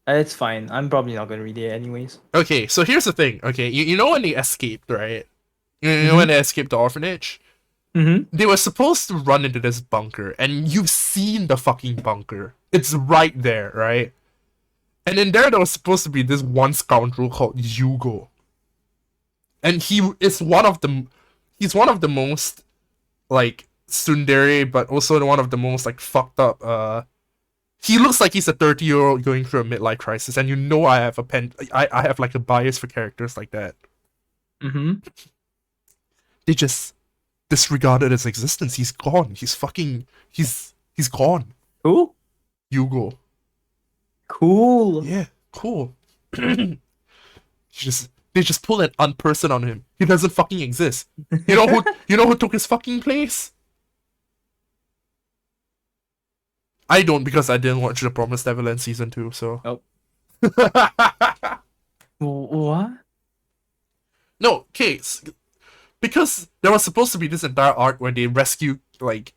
It's fine. I'm probably not gonna read it anyways. Okay, so here's the thing. Okay, you know when they escaped, right? You know when Mhm. they escaped the orphanage? Mhm. They were supposed to run into this bunker, and you've seen the fucking bunker. It's right there, right? And in there was supposed to be this one scoundrel called Yugo. And he's one of the most like tsundere, but also one of the most like fucked up. He looks like he's a 30-year-old going through a midlife crisis, and you know I have like a bias for characters like that. Mhm. They just disregarded his existence. He's gone. He's gone. Cool. Yugo. Cool. Yeah, cool. They just pull an unperson on him. He doesn't fucking exist. You know who took his fucking place? I don't, because I didn't watch The Promised Neverland season 2, so. Oh. What? No, okay, because there was supposed to be this entire arc where they rescue like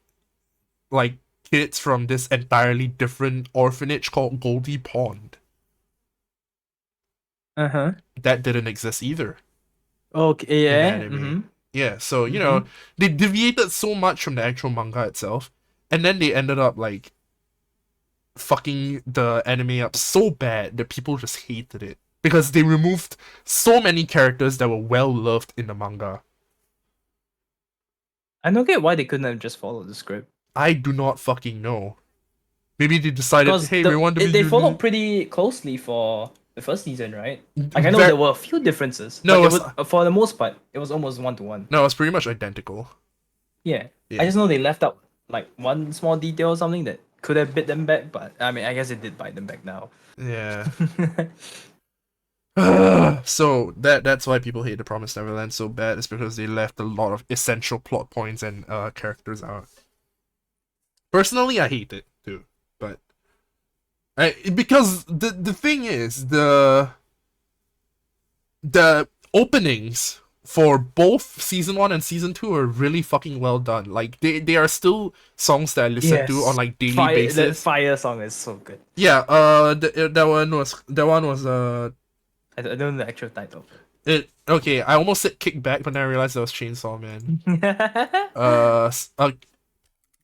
kids from this entirely different orphanage called Goldie Pond. Uh huh. That didn't exist either Okay. in the Yeah. anime. Mhm. Yeah, so Mhm. they deviated so much from the actual manga itself, and then they ended up like fucking the anime up so bad that people just hated it because they removed so many characters that were well loved in the manga. I don't get why they couldn't have just followed the script. I do not fucking know. Maybe they decided, Because hey, we want to be they followed unique. pretty closely for the first season, right? Like I know Ver- there were a few differences, but no, it it's was for the most part it was almost one to one. no, it's pretty much identical. Yeah, I Yeah, just know they left out like one small detail or something that could have bit them back, but I mean I guess it did bite them back now. yeah. So that's why people hate The Promised Neverland so bad. It's because they left a lot of essential plot points and characters out. Personally, I hate it too, but because the thing is the openings for both season 1 and season 2 are really fucking well done. Like they are still songs that I listen to on Yes, like daily fire. That basis. fire song is so good. Yeah, that one was I don't know the actual title. it okay, I almost said Kickback, but then I realized that was Chainsaw Man. I think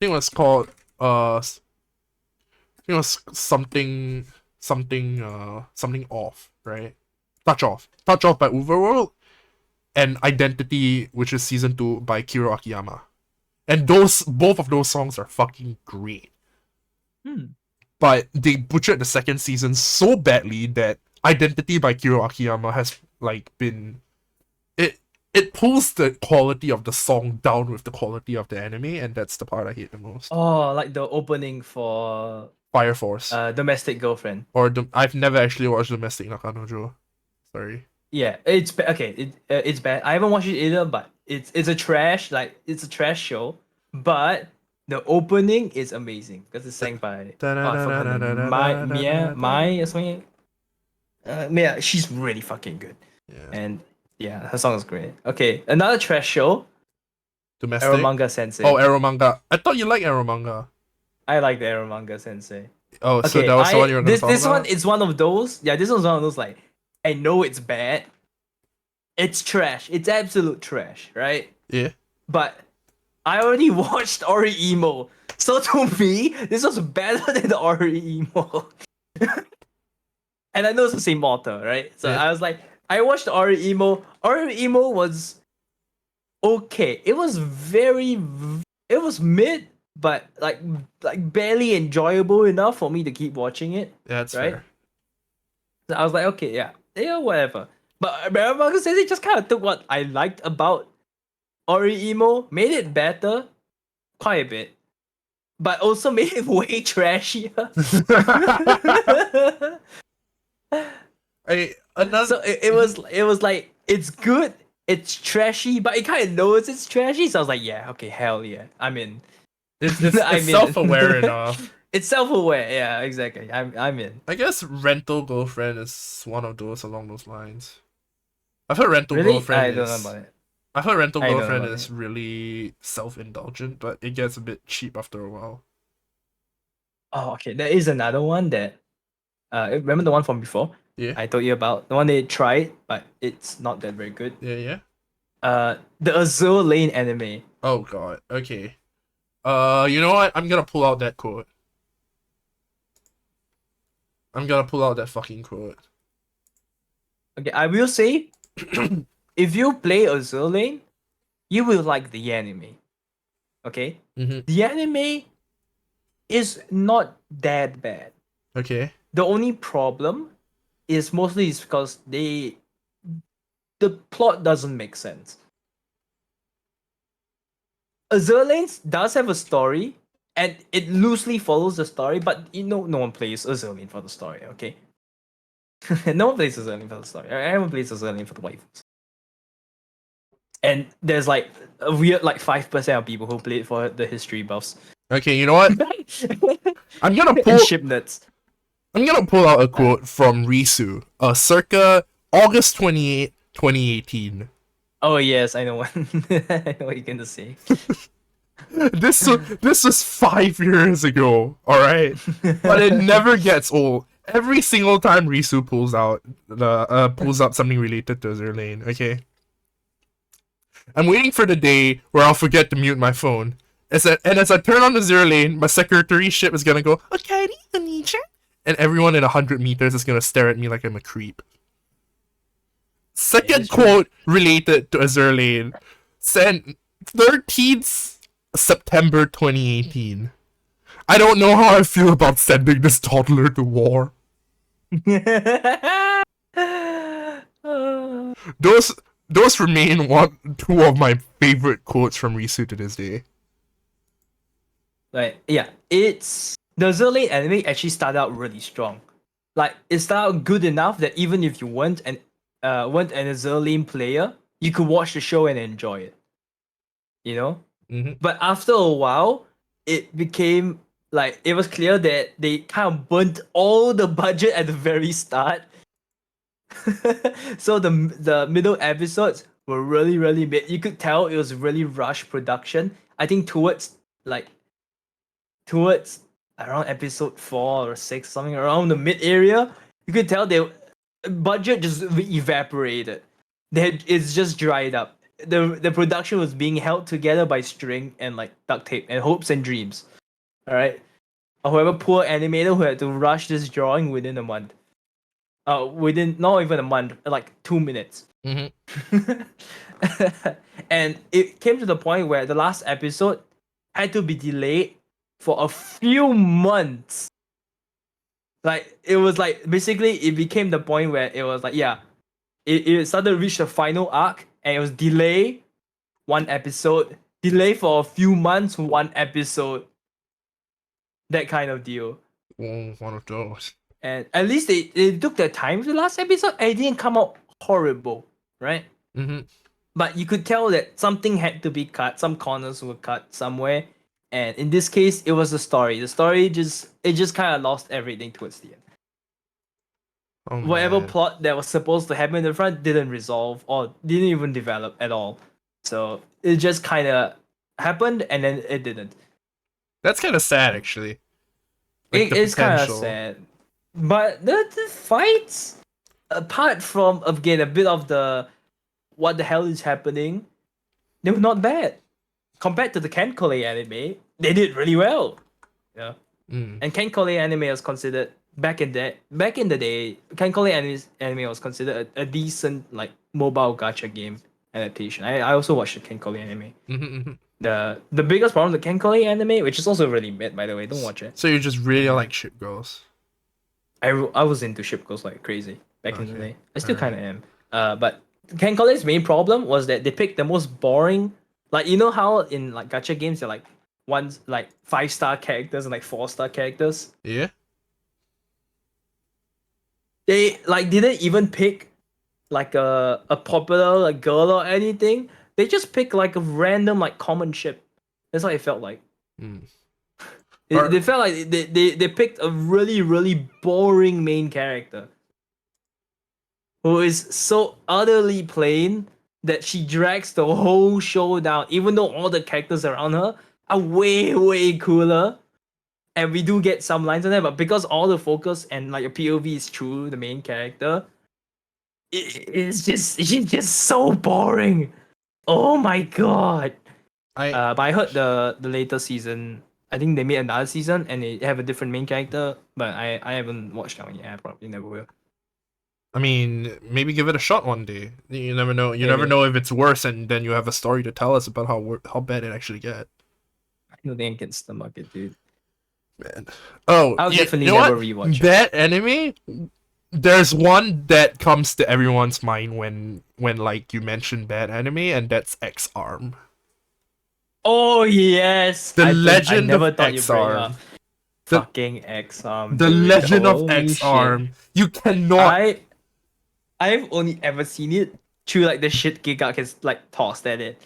it was called I think it was something off, right? Touch off by Overworld, and Identity, which is season 2 by Kiro Akiyama. And both of those songs are fucking great. Hmm. But they butchered the second season so badly that Identity by Kiro Akiyama has like been it it pulls the quality of the song down with the quality of the anime, and that's the part I hate the most. Oh, like the opening for Fire Force. Domestic Girlfriend. I've never actually watched Domestic Nakanojo. Sorry. Yeah, okay. It's bad. I haven't watched it either, but it's a trash, like it's a trash show. But the opening is amazing because it's sang by, oh, I forgot her name, Mai or something. Mia, she's really fucking good, Yeah. and yeah, her song is great. Okay, another trash show, Domestic. Eromanga Sensei. Oh, Arrow Manga. I thought you liked Arrow Manga. I like the Eromanga Sensei. Oh, so Okay, that was the one you were gonna this talk this one about? is one of those. Yeah, this one's one of those, like, I know it's bad. It's trash. It's absolute trash, right? Yeah. But I already watched Ori Emo. So to me, this was better than the Ori Emo. And I know it's the same author, right? So Yeah. I was like, I watched Ori Emo. Ori Emo was okay. It was it was mid, but like barely enjoyable enough for me to keep watching it. That's Right? fair. So I was like, okay, yeah, whatever. But Maramarka says it just kind of took what I liked about Ori Emo, made it better quite a bit, but also made it way trashier. Another. So it was like, it's good, it's trashy, but it kind of knows it's trashy. So I was like, yeah, okay, hell yeah, I'm in. It's self-aware enough. It's self-aware, yeah, exactly. I'm in. I guess Rental Girlfriend is one of those along those lines. I've heard Rental Really, Girlfriend I don't know is about it. I've heard Rental I don't know Girlfriend about is it. really self-indulgent, but it gets a bit cheap after a while. Oh, okay. There is another one that, remember the one from before? Yeah. I told you about the one they tried, but it's not that very good. Yeah, yeah. The Azure Lane anime. Oh god. Okay. You know what? I'm gonna pull out that quote. I'm gonna pull out that fucking quote. Okay, I will say, if you play Azure Lane, you will like the anime. Okay, Mm-hmm. the anime is not that bad. Okay. The only problem is mostly is because the plot doesn't make sense. Azure Lanes does have a story, and it loosely follows the story, but no one plays Azure Lane for the story, okay? No one plays Azure Lane for the story. Everyone plays Azure Lane for the waifus. And there's like a weird like 5% of people who play it for the history buffs. Okay, you know what? I'm gonna And pull ship nuts. I'm gonna pull out a quote from Risu, circa August 28th, 2018. Oh yes, I know what I know what you're gonna say. This was 5 years ago, alright? But it never gets old. Every single time Risu pulls up something related to Zerlane, okay? I'm waiting for the day where I'll forget to mute my phone. As I turn on the Zerlane, my secretary ship is gonna go, okay, and everyone in 100 meters is gonna stare at me like I'm a creep. Second quote related to Azure Lane. Sent 13th September 2018. I don't know how I feel about sending this toddler to war. Those remain two of my favorite quotes from Risu to this day. Like, yeah, it's the Zerlane anime actually started out really strong. like it started out good enough that even if you weren't an Azerlane player, you could watch the show and enjoy it. You know? Mm-hmm. But after a while, it became like it was clear that they kind of burnt all the budget at the very start. So the middle episodes were really mid. You could tell it was really rush production. I think like towards around episode 4 or 6, something around the mid area, you could tell they budget just evaporated. It's just dried up. The production was being held together by string and like duct tape and hopes and dreams. All right. However, poor animator who had to rush this drawing within a month. Within not even a month, like 2 minutes. Mm-hmm. And it came to the point where the last episode had to be delayed for a few months. Like it was like basically it became the point where it was like yeah, it started to reach the final arc and it was delay one episode, delay for a few months, one episode, that kind of deal. One of those. And at least they took their time for the last episode and it didn't come out horrible, right? Mm-hmm. But you could tell that something had to be cut, some corners were cut somewhere. And in this case, it was the story. The story just kind of lost everything towards the end. Oh Whatever man. plot that was supposed to happen in the front didn't resolve or didn't even develop at all. So it just kind of happened and then it didn't. That's kind of sad, actually. Like the It's kind of potential. sad. But the fights, apart from again a bit of the what the hell is happening, they were not bad compared to the Ken Kole anime. They did really well. Yeah, Mm. and Ken Kole anime was considered back in the day. Ken Kole anime was considered a decent like mobile gacha game adaptation. I also watched the Ken Kole anime. Mm-hmm, mm-hmm. The biggest problem with the Ken Kole anime, which is also really mid by the way, don't watch it. So you just really like ship girls. I was into ship goals like crazy back in the Okay. day. I still Alright. kind of am. But Ken Cole's main problem was that they picked the most boring. Like you know how in like gacha games they're like one's like 5-star characters and like 4-star characters. Yeah. They like didn't even pick like a popular like girl or anything. They just picked like a random like common ship. That's what it felt like. Mm. They felt like they picked a really boring main character who is so utterly plain that she drags the whole show down, even though all the characters around her are way cooler. And we do get some lines on there, but because all the focus and like your POV is through the main character, she's just so boring. Oh my god. But I heard the later season, I think they made another season and they have a different main character, but I haven't watched that one yet. I probably never will. I mean, maybe give it a shot one day. You never know. You never Maybe. know if it's worse, and then you have a story to tell us about how bad it actually get. I don't think I can stomach it, dude. Man. Oh, I'll definitely you know never what? rewatch it. That anime. There's one that comes to everyone's mind when like you mention bad anime, and that's X Arm. Oh yes, The I Legend never of thought you'd bring X-Arm. up The- fucking X Arm. The dude. Legend of Holy X shit. Arm. You cannot. I've only ever seen it through like the shit Gigak has like tossed at it.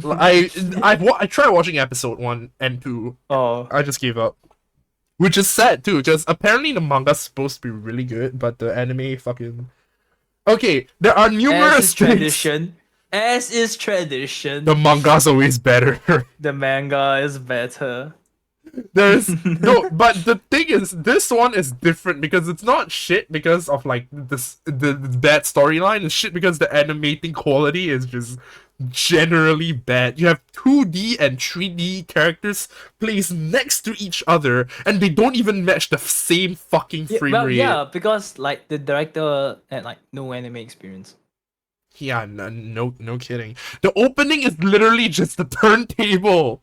I tried watching episode 1 and 2. Oh, I just gave up. Which is sad too, because apparently the manga's supposed to be really good, but the anime fucking. Okay, there are as numerous is things. tradition. As is tradition. The manga's always better. The manga is better. There's no, but the thing is, this one is different because it's not shit because of like the bad storyline. It's shit because the animating quality is just generally bad. You have 2D and 3D characters placed next to each other, and they don't even match the same fucking frame rate. Yeah, because like the director had like no anime experience. Yeah, no kidding. The opening is literally just the turntable.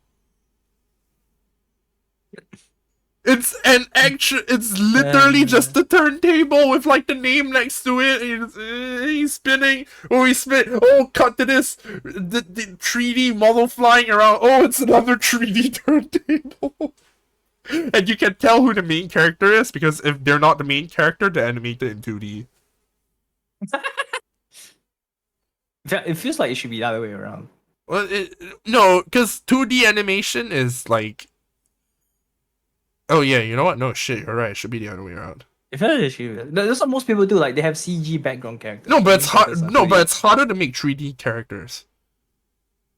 It's an actual. It's literally just the turntable with like the name next to it. He's spinning. Oh, he's spin. Oh, cut to this. The 3D model flying around. Oh, it's another 3D turntable. And you can tell who the main character is because if they're not the main character, they're animated in 2D. It feels like it should be the other way around. Well, no, because 2D animation is like. Oh yeah, you know what? No shit, you're right. It should be the other way around. It feels like it should. That's what most people do. Like they have CG background characters. No, The but main it's hard. characters are No, but 2D. it's harder to make 3D characters.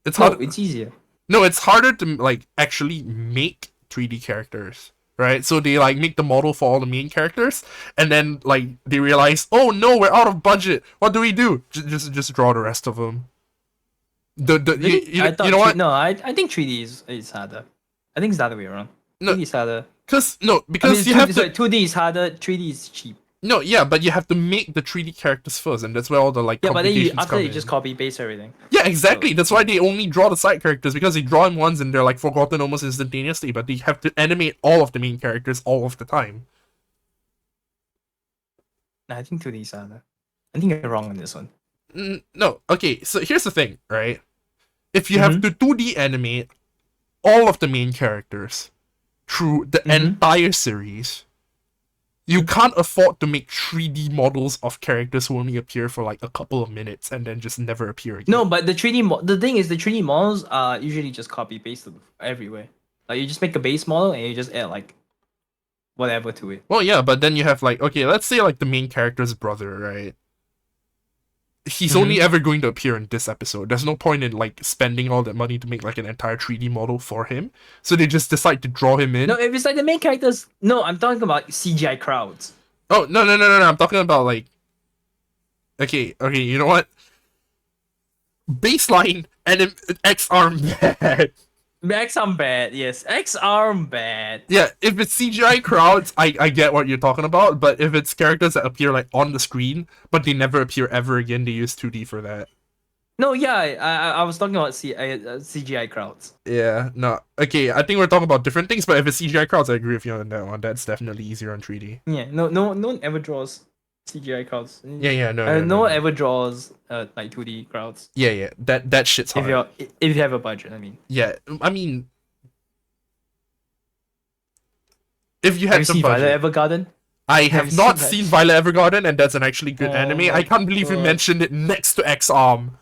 It's No, hard. it's easier. No, it's harder to like actually make 3D characters, right? So they like make the model for all the main characters, and then like they realize, oh no, we're out of budget. What do we do? Just draw the rest of them. Really? I thought You know what? no, I think 3D is harder. I think it's the other way around. No, 3D is harder. because you have to. 2D is harder. 3D is cheap. No, yeah, but you have to make the 3D characters first, and that's where all the like Yeah, but then complications after come you in. just copy paste everything. Yeah, exactly. So, That's why they only draw the side characters because they draw them once and they're like forgotten almost instantaneously. But they have to animate all of the main characters all of the time. I think 2D is harder. I think you're wrong on this one. No, okay. So here's the thing, right? If you have to 2D animate all of the main characters through the entire series, you can't afford to make 3D models of characters who only appear for like a couple of minutes and then just never appear again. No, but the 3D the thing is the 3D models are usually just copy pasted everywhere. Like you just make a base model and you just add like whatever to it. Well, yeah, but then you have like, okay, let's say like the main character's brother, right? He's only ever going to appear in this episode. There's no point in like spending all that money to make like an entire 3D model for him. So they just decide to draw him in. No, if it's like the main characters, no, I'm talking about CGI crowds. Oh no. I'm talking about like. Okay, you know what? Baseline and X arm bad. X arm bad, yes. X arm bad. Yeah, if it's CGI crowds, I get what you're talking about, but if it's characters that appear like on the screen, but they never appear ever again, they use 2D for that. No, yeah, I was talking about CGI crowds. Yeah, no. Okay, I think we're talking about different things, but if it's CGI crowds, I agree with you on that one. That's definitely easier on 3D. Yeah, no one ever draws CGI crowds. Yeah, No one ever draws like 2D crowds. Yeah, that shit's hard. If you have a budget, I mean. Yeah, I mean, if you Have had you some seen budget. Violet Evergarden? I Have have you not seen seen Violet Evergarden, and that's an actually good Oh anime. my I can't believe you God. mentioned it next to X Arm.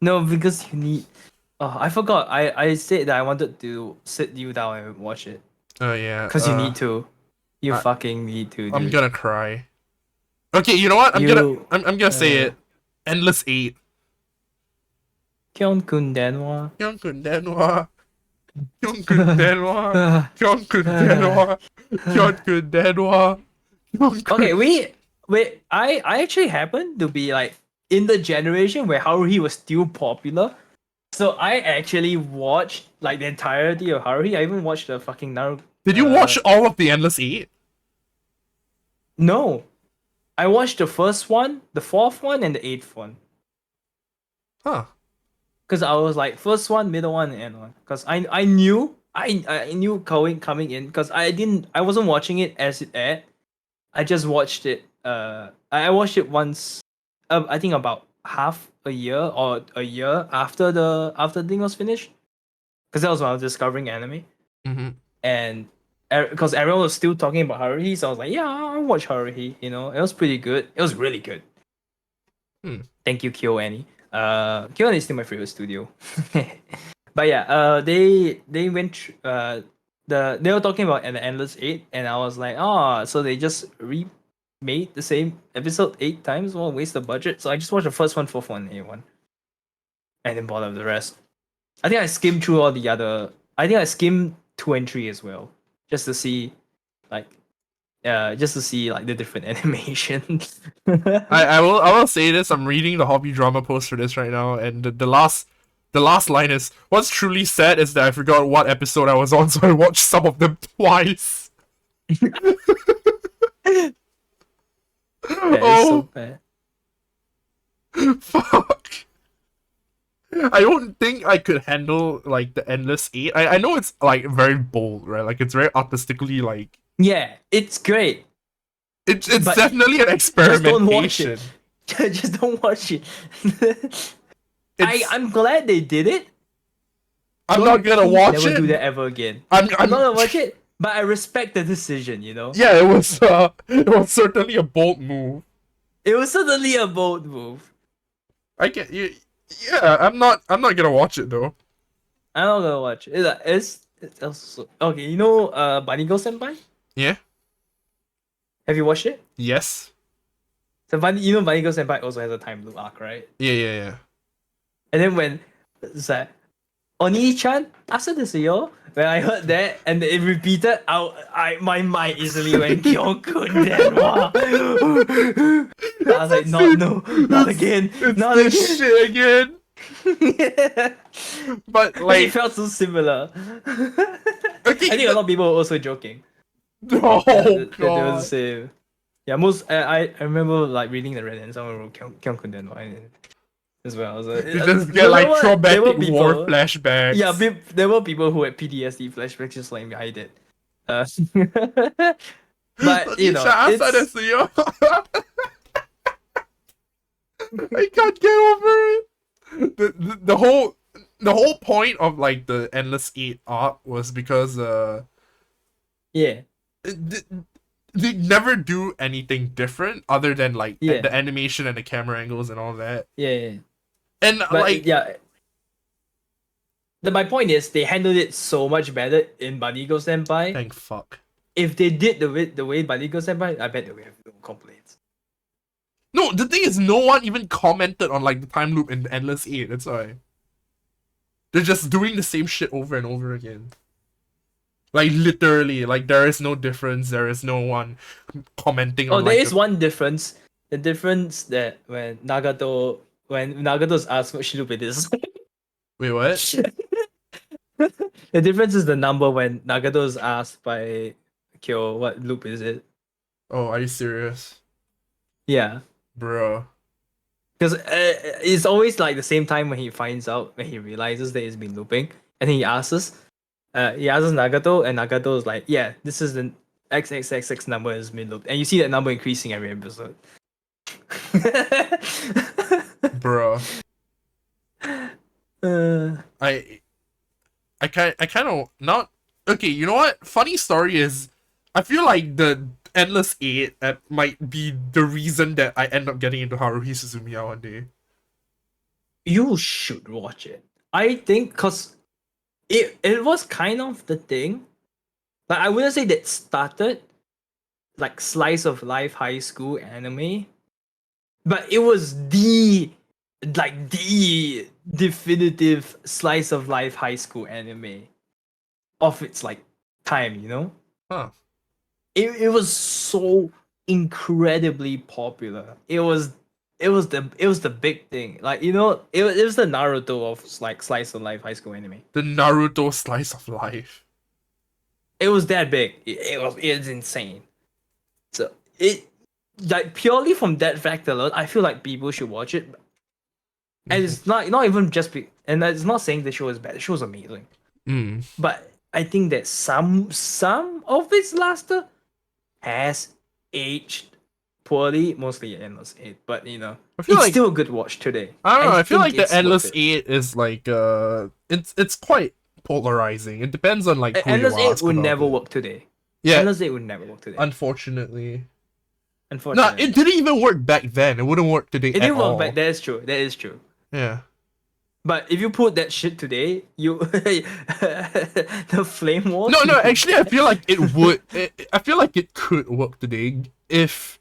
No, because you need. Oh, I forgot. I said that I wanted to sit you down and watch it. Oh yeah. Because you need to. You I- fucking need to. Dude. I'm gonna cry. Okay, you know what? I'm gonna say it. Endless 8. Kyeon-kun Denwa. Kyeon-kun Denwa. Kyeon-kun Denwa. Kyeon-kun Denwa. Kyeon-kun Denwa. Okay, wait. I actually happen to be like in the generation where Haruhi was still popular. So I actually watched like the entirety of Haruhi. I even watched the fucking Naruto. Did you watch all of the Endless 8? No. I watched the first one, the fourth one, and the eighth one. Huh. Because I was like first one, middle one, and end one. Because I knew coming in because I wasn't watching it as it aired. I just watched it. I watched it once. I think about half a year or a year after the thing was finished. Because that was when I was discovering anime, and because everyone was still talking about Haruhi, so I was like, yeah, I'll watch Haruhi. You know, it was pretty good. It was really good. Thank you, KyoAni. KyoAni is still my favorite studio. But yeah, they went they were talking about an Endless 8, and I was like, oh, so they just remade the same episode 8 times? Well, waste the budget. So I just watched the first one, fourth one, 8th one, and then bother the rest. I think I skimmed through all the other. I think I skimmed 2 and 3 as well, just to see, like, the different animations. I will say this. I'm reading the hobby drama post for this right now, and the last line is, "What's truly sad is that I forgot what episode I was on, so I watched some of them twice." That is so bad. Fuck. I don't think I could handle like the Endless 8. I know it's like very bold, right? Like it's very artistically like. Yeah, it's great. It's But definitely an Just don't watch experimentation. it. Just don't watch it. I'm glad they did it. I'm not gonna watch Never it. do that ever again. I'm not gonna watch it. But I respect the decision, you know? Yeah, it was certainly a bold move. It was certainly a bold move. I get you. Yeah, I'm not gonna watch it though. I'm not gonna watch it. It's also okay, you know Bunny Girl Senpai? Yeah. Have you watched it? Yes. So Bunny Girl Senpai also has a time loop arc, right? Yeah, yeah, yeah. And then when it's like Oni-chan, after this year, when I heard that and it repeated, my mind easily went Kyokun Denwa. I was like, not no, not again, It's not this again. shit again. But It like, felt so similar. okay. I think a lot of people were also joking. Yeah, Oh that they were the god. same. Yeah, most I remember like reading the Reddit and someone wrote Kyokun Denwa as well. I was like, You just get like there were traumatic war people. Yeah, flashbacks. there were people who had PTSD flashbacks just like I did. But you Nisha know, asa it's desu yo. I can't get over it. The whole point of like the Endless Eight arc was because yeah, it, they never do anything different other than like yeah, the animation and the camera angles and all that. yeah. And But like, yeah, my point is they handled it so much better in Banigo Senpai. thank fuck. If they did the way Banigo Senpai, I bet they would have no complaints. No, the thing is, no one even commented on like the time loop in Endless Eight. That's why they're just doing the same shit over and over again. Like literally, like there is no difference. There is no one commenting Oh, on there like is one difference. The difference that when Nagato's asked what loop it is. wait, what? The difference is the number when Nagato is asked by Kyo what loop is it. Oh, are you serious, Yeah, bro? because it's always like the same time when he finds out when he realizes that it's been looping, and then he asks Nagato, and Nagato is like, yeah, this is the XXXX number has been looped, and you see that number increasing every episode. Bro, uh, I I kind of not okay. You know what? Funny story is, I feel like the Endless Eight might be the reason that I end up getting into Haruhi Suzumiya one day. you should watch it. I think because it was kind of the thing. Like I wouldn't say that started like slice of life high school anime, but it was the definitive slice of life high school anime of its like time, you know? Huh? It was so incredibly popular. It was the big thing. Like, you know, it was the Naruto of like slice of life high school anime. The Naruto slice of life. It was that big. It's insane. So it like purely from that fact alone, I feel like people should watch it. And it's not even just and it's not saying the show is bad. The show is amazing. Mm. But I think that some of its luster has aged poorly, mostly Endless Eight. But you know, I feel it's like still a good watch today. I don't know. I feel think like the it's worth Endless it. Eight is like it's quite polarizing. It depends on like who you Endless Eight ask would about never it. work today. Yeah, Endless Eight would never work today. unfortunately. Nah, Unfortunately, it didn't even work back then. It wouldn't work today it at didn't work all. back. That is true. That is true. Yeah. But if you put that shit today, you the flame war. No, no. Actually, I feel like it would. I feel like it could work today if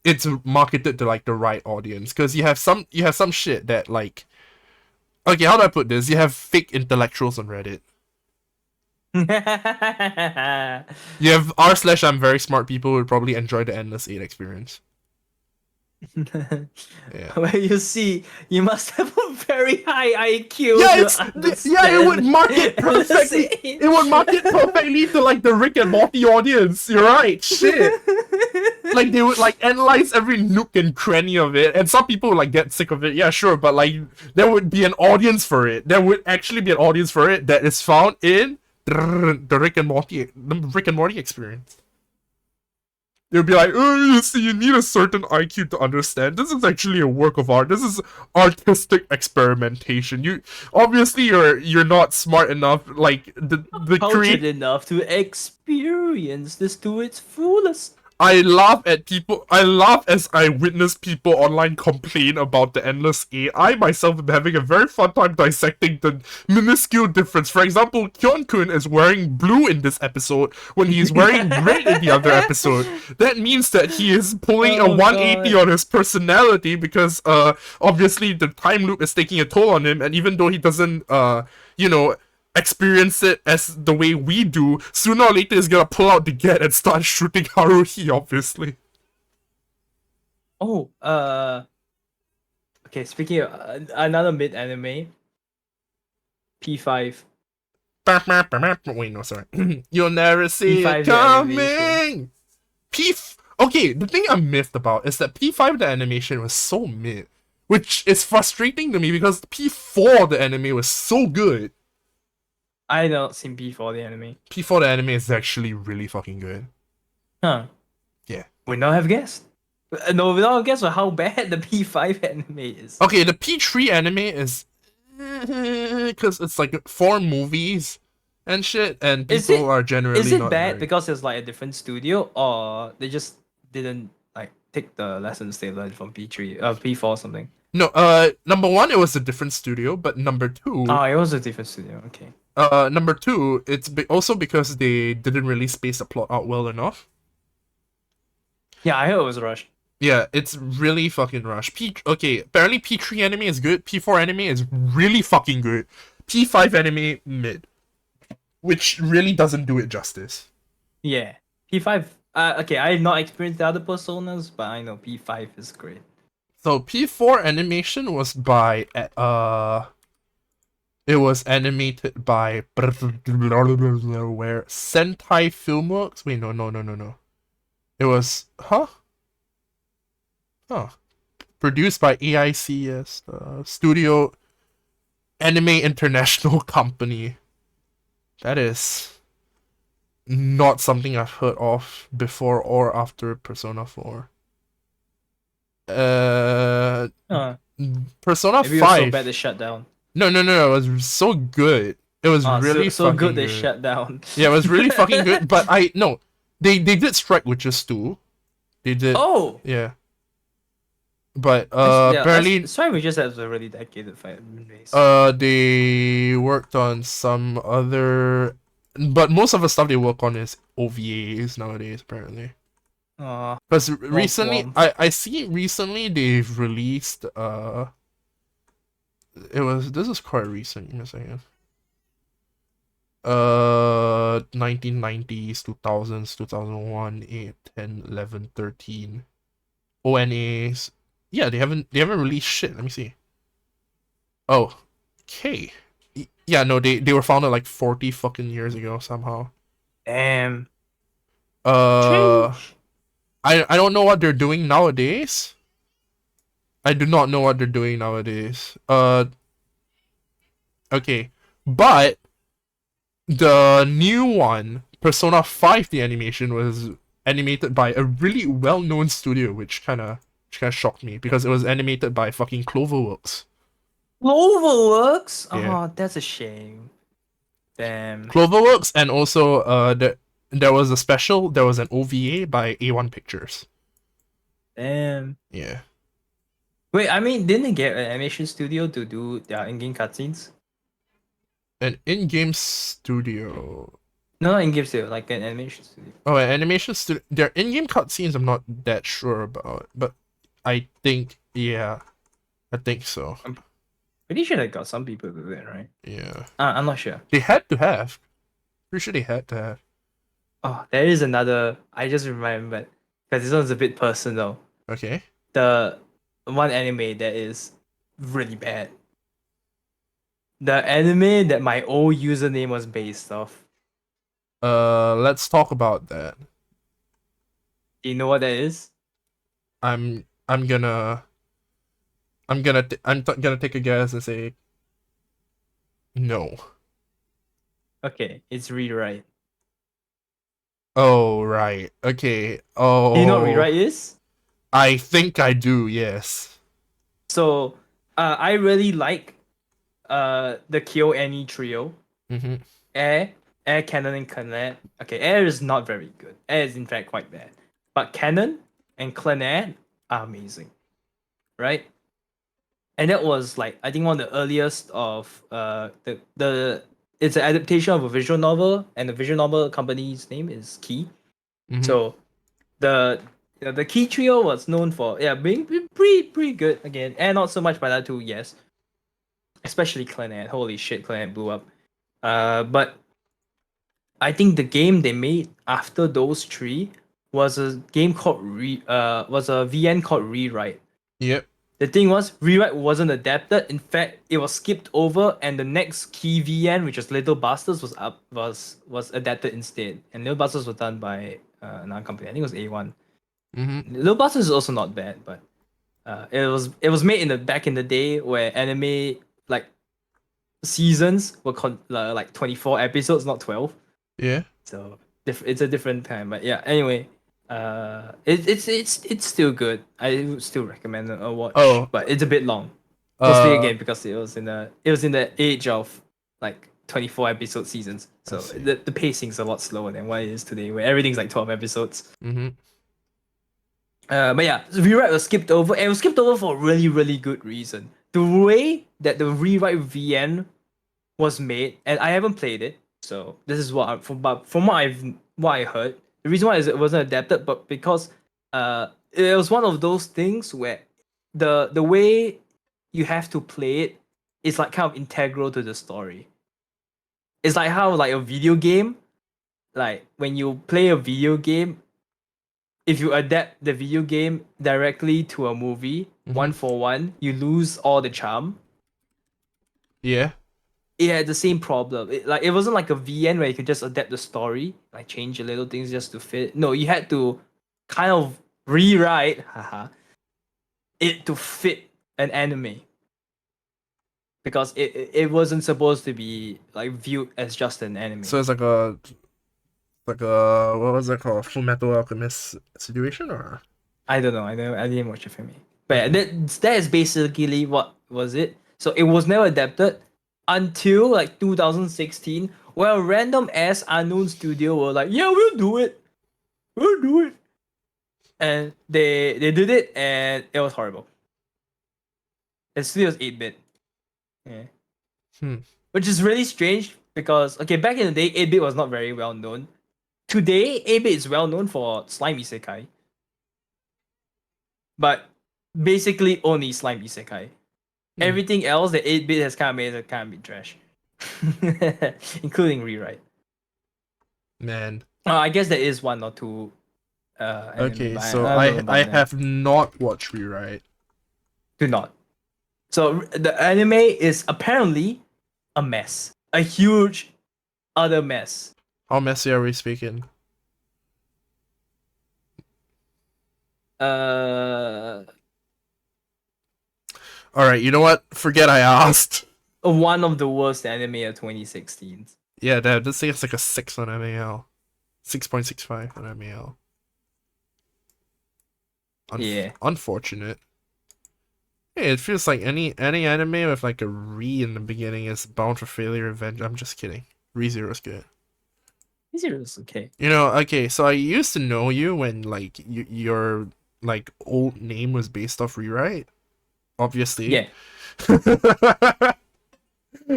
it's marketed to like the right audience. Because you have some shit that like. Okay, how do I put this? You have fake intellectuals on Reddit. You have r/I'm very smart people who would probably enjoy the Endless Eight experience. Yeah. Where you see, you must have a very high IQ Yeah, to understand. it would market Endless perfectly. Eight. It would market perfectly to like the Rick and Morty audience. You're right. Shit. Like they would like analyze every nook and cranny of it, and some people would like get sick of it. Yeah, sure, but like there would be an audience for it. There would actually be an audience for it that is found in the Rick and Morty experience. They'll be like, oh, you see, you need a certain IQ to understand. This is actually a work of art. This is artistic experimentation. You obviously you're not smart enough. Like the Cultured create. enough to experience this to its fullest. I laugh at people. I laugh as I witness people online complain about the endless A. I myself am having a very fun time dissecting the minuscule difference. For example, Kyun-kun is wearing blue in this episode when he's wearing red in the other episode. That means that he is pulling a Oh 180 god. on his personality because obviously the time loop is taking a toll on him, and even though he doesn't you know experience it as the way we do, sooner or later he's gonna pull out the get and start shooting Haruhi, obviously. Oh, okay, speaking of another mid anime, P5. Wait, no, sorry. You'll never see it P5 the animation. coming! Okay, the thing I'm miffed about is that P5 the animation was so mid, which is frustrating to me because P4 the anime was so good. I not seen P4 the anime. P4 the anime is actually really fucking good. Huh. Yeah. We not have guessed. No, we not have guessed how bad the P5 anime is. Okay, the P3 anime is because it's like 4 movies and shit, and Is people it are generally is it not bad very. because it's like a different studio, or they just didn't like take the lessons they learned from P3, P4 or something? No, number one, it was a different studio, but number two, Oh, it was a different studio. Okay. number two, also because they didn't really space the plot out well enough. Yeah, I heard it was rushed. Yeah, it's really fucking rushed. Okay, apparently P3 anime is good. P4 anime is really fucking good. P5 anime mid, which really doesn't do it justice. Yeah, P5. Okay, I have not experienced the other personas, but I know P5 is great. So P4 animation was by it was animated by where Sentai Filmworks. Wait, no. It was huh produced by AICS, Studio Anime International Company. That is not something I've heard of before or after Persona 4. Uh, Uh, Persona Maybe it was so bad 5. they shut down. No. It was so good. It was So really so good fucking they good. shut down. Yeah, it was really fucking good. But I no, they did Strike Witches too. They did. Oh, Yeah. But yeah. apparently Sorry, we just have a really dedicated fan base. they worked on some other, but most of the stuff they work on is OVAs nowadays apparently. Because recently Womp. I see recently they've released this is quite recent, give me a second. 1990s, 2000s, 2001, 8, 10, 11, 13. ONAs. Yeah, they haven't released shit. Let me see. Oh, okay. Yeah, no, they were founded like 40 fucking years ago somehow. Damn. Uh, Change. I don't know what they're doing nowadays. I do not know what they're doing nowadays. Okay, but the new one, Persona 5, the animation was animated by a really well-known studio, which kind of shocked me because it was animated by fucking Cloverworks. Cloverworks. Yeah. Oh, that's a shame. Damn. Cloverworks, and also there was an OVA by A1 Pictures. Damn. Yeah. Wait, I mean, didn't they get an animation studio to do their in-game cutscenes? An in-game studio. No, not in-game studio, like an animation studio. Oh, an animation studio. Their in-game cutscenes I'm not that sure about, but I think I think so. Pretty sure they got some people to do it, right? Yeah. I'm not sure. They had to have. Pretty sure they had to have. Oh, there is another. I just remembered because this one's a bit personal. Okay. The one anime that is really bad. The anime that my old username was based off. Let's talk about that. Do you know what that is? I'm gonna gonna take a guess and say no. Okay, it's Rewrite. Oh, right. Okay. Do you know what Oh, rewrite is? I think I do. Yes. So, I really like the Kyo Annie trio. Mhm. Air, Air, Cannon, and Clannad. Okay, Air is not very good. Air is in fact quite bad. But Cannon and Clannad are amazing, right? And that was like I think one of the earliest of the it's an adaptation of a visual novel, and the visual novel company's name is Key. Mhm. So the the Key trio was known for being pretty good again, and not so much by that too. Yes, especially Clannad. Holy shit, Clannad blew up. But I think the game they made after those three was a game called was a VN called Rewrite. Yep. The thing was, Rewrite wasn't adapted. In fact, it was skipped over, and the next key VN, which was Little Bastards, was adapted instead. And Little Bastards was done by another company. I think it was A1. Mhm. Little Bastards is also not bad, but it was made in the back in the day where anime like seasons were like 24 episodes, not 12. Yeah. So it's a different time, but yeah. Anyway, it's still good. I would still recommend a watch, Oh. but it's a bit long. Mostly Uh. again because it was in the age of like 24 episode seasons. I So see. the pacing's a lot slower than what it is today, where everything's like 12 episodes. Mhm. But yeah, the rewrite was skipped over, and it was skipped over for a really really good reason. The way that the rewrite VN was made, and I haven't played it, so this is from what I heard. The reason why is it wasn't adapted, but because it was one of those things where the way you have to play it is like kind of integral to the story. It's like how like a video game, like when you play a video game, if you adapt the video game directly to a movie, one Mhm. for one, you lose all the charm. Yeah. It had the same problem. It wasn't like a VN where you could just adapt the story, like change a little things just to fit. No, you had to kind of rewrite it to fit an anime because it wasn't supposed to be like viewed as just an anime. So it's like a what was it called? Full Metal Alchemist situation or? I don't know. I didn't watch it for me. But yeah, Okay. that is basically what was it. So it was never adapted until like 2016, where a random ass unknown studio were like, yeah, we'll do it. We'll do it. And they did it, and it was horrible. It still was 8-bit. Yeah. Hmm. Which is really strange because okay, back in the day, 8-bit was not very well known. Today, 8-bit is well known for slime isekai. But basically only slime isekai. Hmm. Everything else that 8-bit has kind of made it kind of be trash. Including rewrite. Man. I guess there is one or two anime, Okay. but So I don't know I about them. have not watched Rewrite. Do not. So the anime is apparently a mess. A huge other mess. How messy are we speaking? Uh All right. You know what? Forget I asked. one of the worst anime of 2016. Yeah, Dad. This thing is like a 6 on MAL. 6.65 on MAL. Yeah. Unfortunate. Hey, it feels like any anime with like a re in the beginning is bound for failure revenge. I'm just kidding. ReZero is good. Is it okay? You know, okay, so I used to know you when like your like old name was based off Rewrite, obviously. Yeah.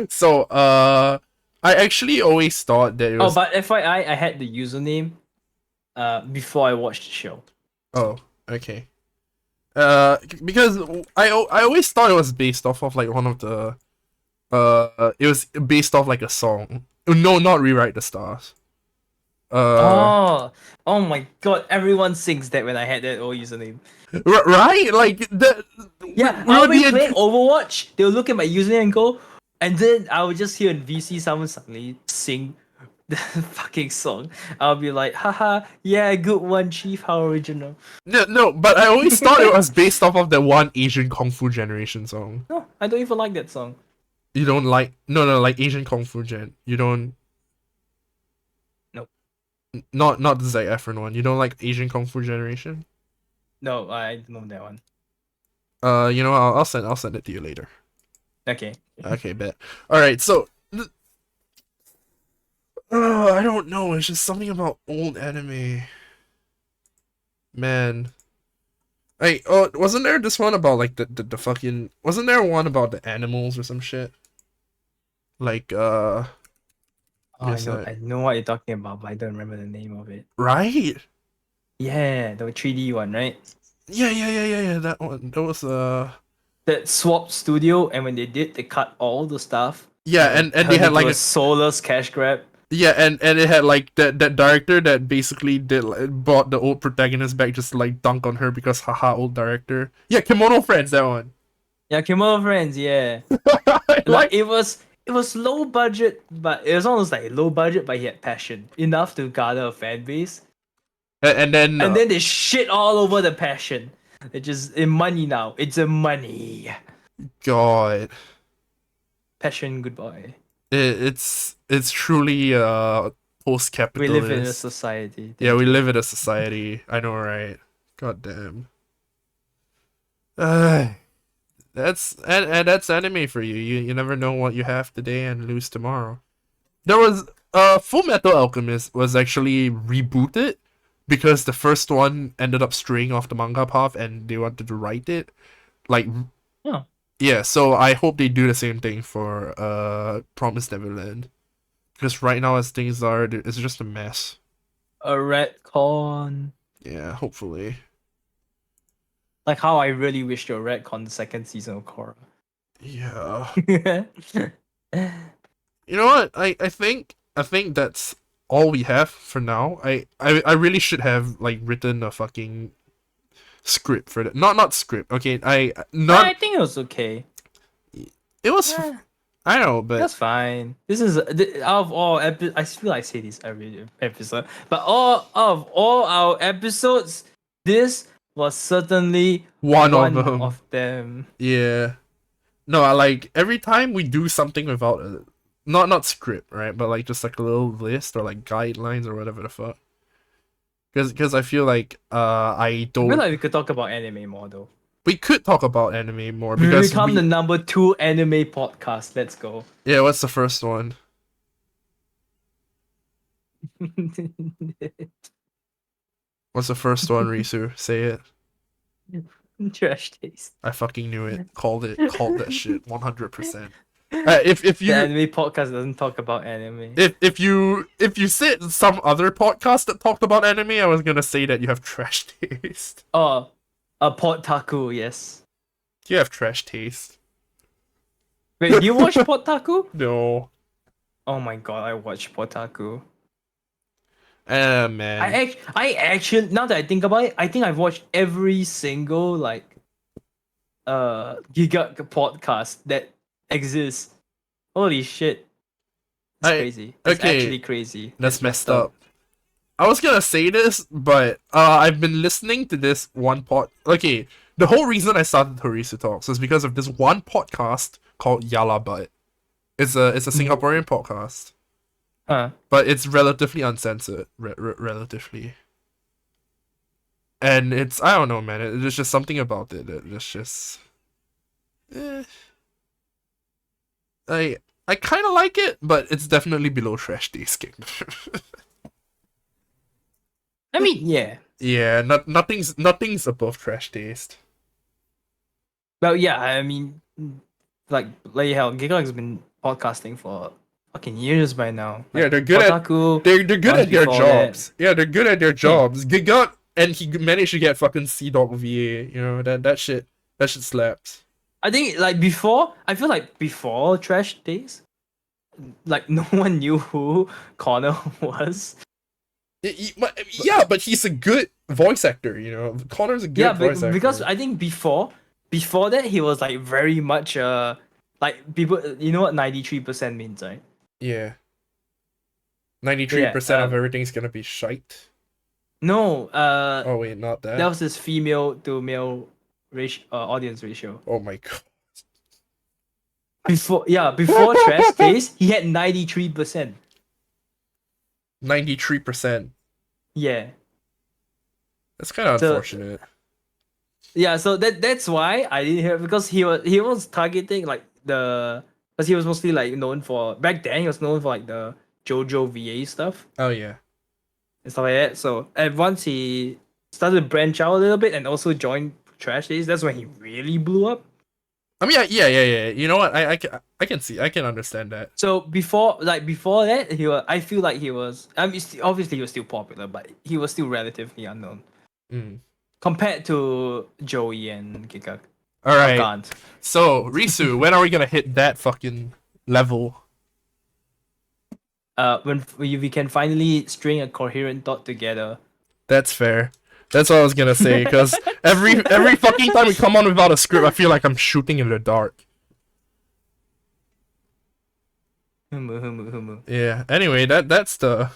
So I actually always thought that it Oh, was but FYI, I had the username before I watched the show. oh, okay. Because I always thought it was based off of like one of the it was based off like a song. No, not Rewrite the Stars. Uh Oh my god, everyone sings that when I had that old username. right? Like the Yeah, we I'll would be be in playing Overwatch, they'll look at my username and go, and then I would just hear in VC someone suddenly sing the fucking song. I'll be like, haha, yeah, good one, Chief, how original. no, but I always thought it was based off of the one Asian Kung Fu Generation song. No, I don't even like that song. You don't like no like Asian Kung Fu Gen. You don't Nope. Not the Zac Efron one. You don't like Asian Kung Fu Generation? No, I don't know that one. I'll send it to you later. Okay. Okay, bet. All right, so I don't know. It's just something about old anime, man. Hey, oh, wasn't there this one about like the fucking? Wasn't there one about the animals or some shit? Like Oh, yes, I know what you're talking about, but I don't remember the name of it. right? Yeah, the 3D one, right? Yeah. That one. That was That Swap Studio, and when they did, they cut all the stuff yeah, and then and they turned had into like a a soulless cash grab. yeah, and it had like that director that basically did like, brought the old protagonist back just to, like dunk on her because haha old director. Yeah, Kimono Friends, that one. Yeah, Kimono Friends, yeah. I Like like it was low budget, but it was almost like low budget, but he had passion enough to garner a fan base. and then And then they shit all over the passion. It's just in money now. It's a money. God, Passion goodbye. it's truly post We live in a capitalist. society. Yeah, Thank we you. live in a society. I know, right? God damn. Uh, and that's anime for you. You never know what you have today and lose tomorrow. There was Full Metal Alchemist was actually rebooted because the first one ended up straying off the manga path and they wanted to write it. Like Oh, yeah, so I hope they do the same thing for Promised Neverland. Because right now as things are, it's just a mess. a retcon. Yeah, hopefully. Like how I really wish to retcon the second season of Korra. Yeah. You know what? I think that's all we have for now. I really should have like written a fucking script for that. Not script. Okay, I I not think it was okay. it was Eh, I know, but that's fine. This is out of all I feel like I say this every episode, but all out of all our episodes, this was certainly one of one them. of them. Yeah. No, I like every time we do something without a not script, right? But like just like a little list or like guidelines or whatever the fuck. Because I feel like I I feel don't like we could talk about anime more though. we could talk about anime more We because become the we number 2 anime podcast. Let's go. yeah, what's the first one? What's the first one, Risu? Say it. Trash taste. I fucking knew it. Called it. Called that shit 100%. If The you anime podcast doesn't talk about anime. if you said some other podcast that talked about anime, I was gonna say that you have trash taste. Oh, a Potaku, yes. You have trash taste. Wait, do you watch Potaku? No. Oh my god, I watch Potaku. Man. I actually, now that I think about it, I think I've watched every single like Giga podcast that exists. Holy shit. It's I crazy. It's okay, actually crazy. that's It's messed messed up. up. I was gonna say this, but I've been listening to this one okay, the whole reason I started TorisuTalks is because of this one podcast called Yala Butt. It's a Singaporean podcast. Huh. But it's relatively uncensored, relatively. And it's I don't know, man. There's just something about it that it's just, eh. I kind of like it, but it's definitely below Trash Days King. I mean, yeah. Yeah, nothing's above Trash Taste. Well, yeah, I mean, like hell, Giga has been podcasting for fucking years by now. Yeah, Like they're good at Potaku, they're good once at their before that. jobs. Yeah, they're good at their Yeah. jobs. Gigot and he managed to get fucking C Dog VA. You know that shit slaps. I think like before, I feel like before Trash Days, like no one knew who Connor was. But he's a good voice actor, you know. Connor's a Yeah, good voice actor. because I think before that he was like very much like people, you know what 93% means, right? Yeah. 93% Yeah. of everything's gonna be shite. No, Oh wait, not that. that was his female to male ratio, audience ratio. Oh my god. Before Trash Days, he had 93%. 93%. Yeah. That's kind of So unfortunate. yeah, so that's why I didn't hear, because he was targeting like the, because he was mostly like known for, back then he was known for like the JoJo VA stuff Oh yeah. and stuff like that. So and once he started to branch out a little bit and also joined Trash Days, that's when he really blew up. I mean, yeah. You know what? I can understand that. So before that, I feel like he was. I mean, obviously he was still popular, but he was still relatively unknown Mm. compared to Joey and Kika All or right. Gant. So Risu, when are we gonna hit that fucking level? When we can finally string a coherent thought together. That's fair. That's what I was gonna say. Cause every fucking time we come on without a script, I feel like I'm shooting in the dark. Humu. Yeah. Anyway, that's the.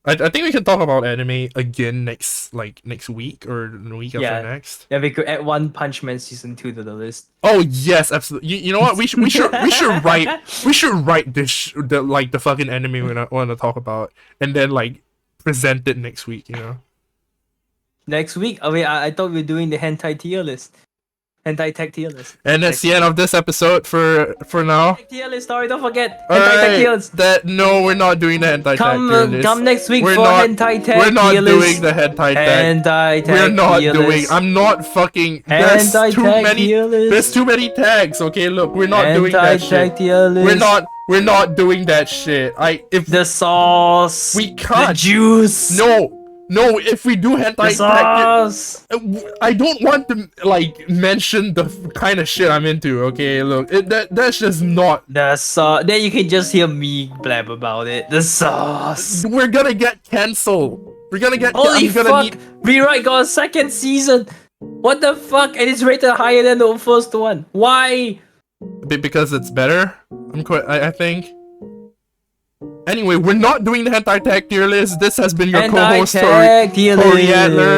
I think we can talk about anime again next week or the week after Yeah, next. yeah. We could add One Punch Man season 2 to the list. Oh yes, absolutely. You know what? We should write this the fucking anime we want to talk about and then like present it next week. You know. Next week. Oh wait, I thought we were doing the hentai tier list. Hentai tech tier list. And that's the end of this episode for now. Tech tier list. Sorry, don't forget All hentai tech tier right. list. That no, we're not doing the hentai tag tier list. Come next week We're for not. hentai tech We're not tier doing list. the hentai tag. Hentai tech We're not tier doing. list. I'm not fucking. There's Hentai too tag many. tier list. There's too many tags. Okay, look, we're not doing Hentai that tech shit. tier list. We're not doing that shit. If The sauce. we The can't. juice. No. If we do The hentai tag, sauce. I don't want to like mention the kind of shit I'm into. Okay, look, that's just not. The sauce. Then you can just hear me blab about it. The sauce. We're gonna get cancelled. We're gonna get. Holy I'm gonna fuck! need. Rewrite got a second season. What the fuck? And it's rated higher than the first one. Why? Because it's better. I think. Anyway, we're not doing the hentai tag tier list. This has been your Hentai co-host tag tier Tori list. Adler.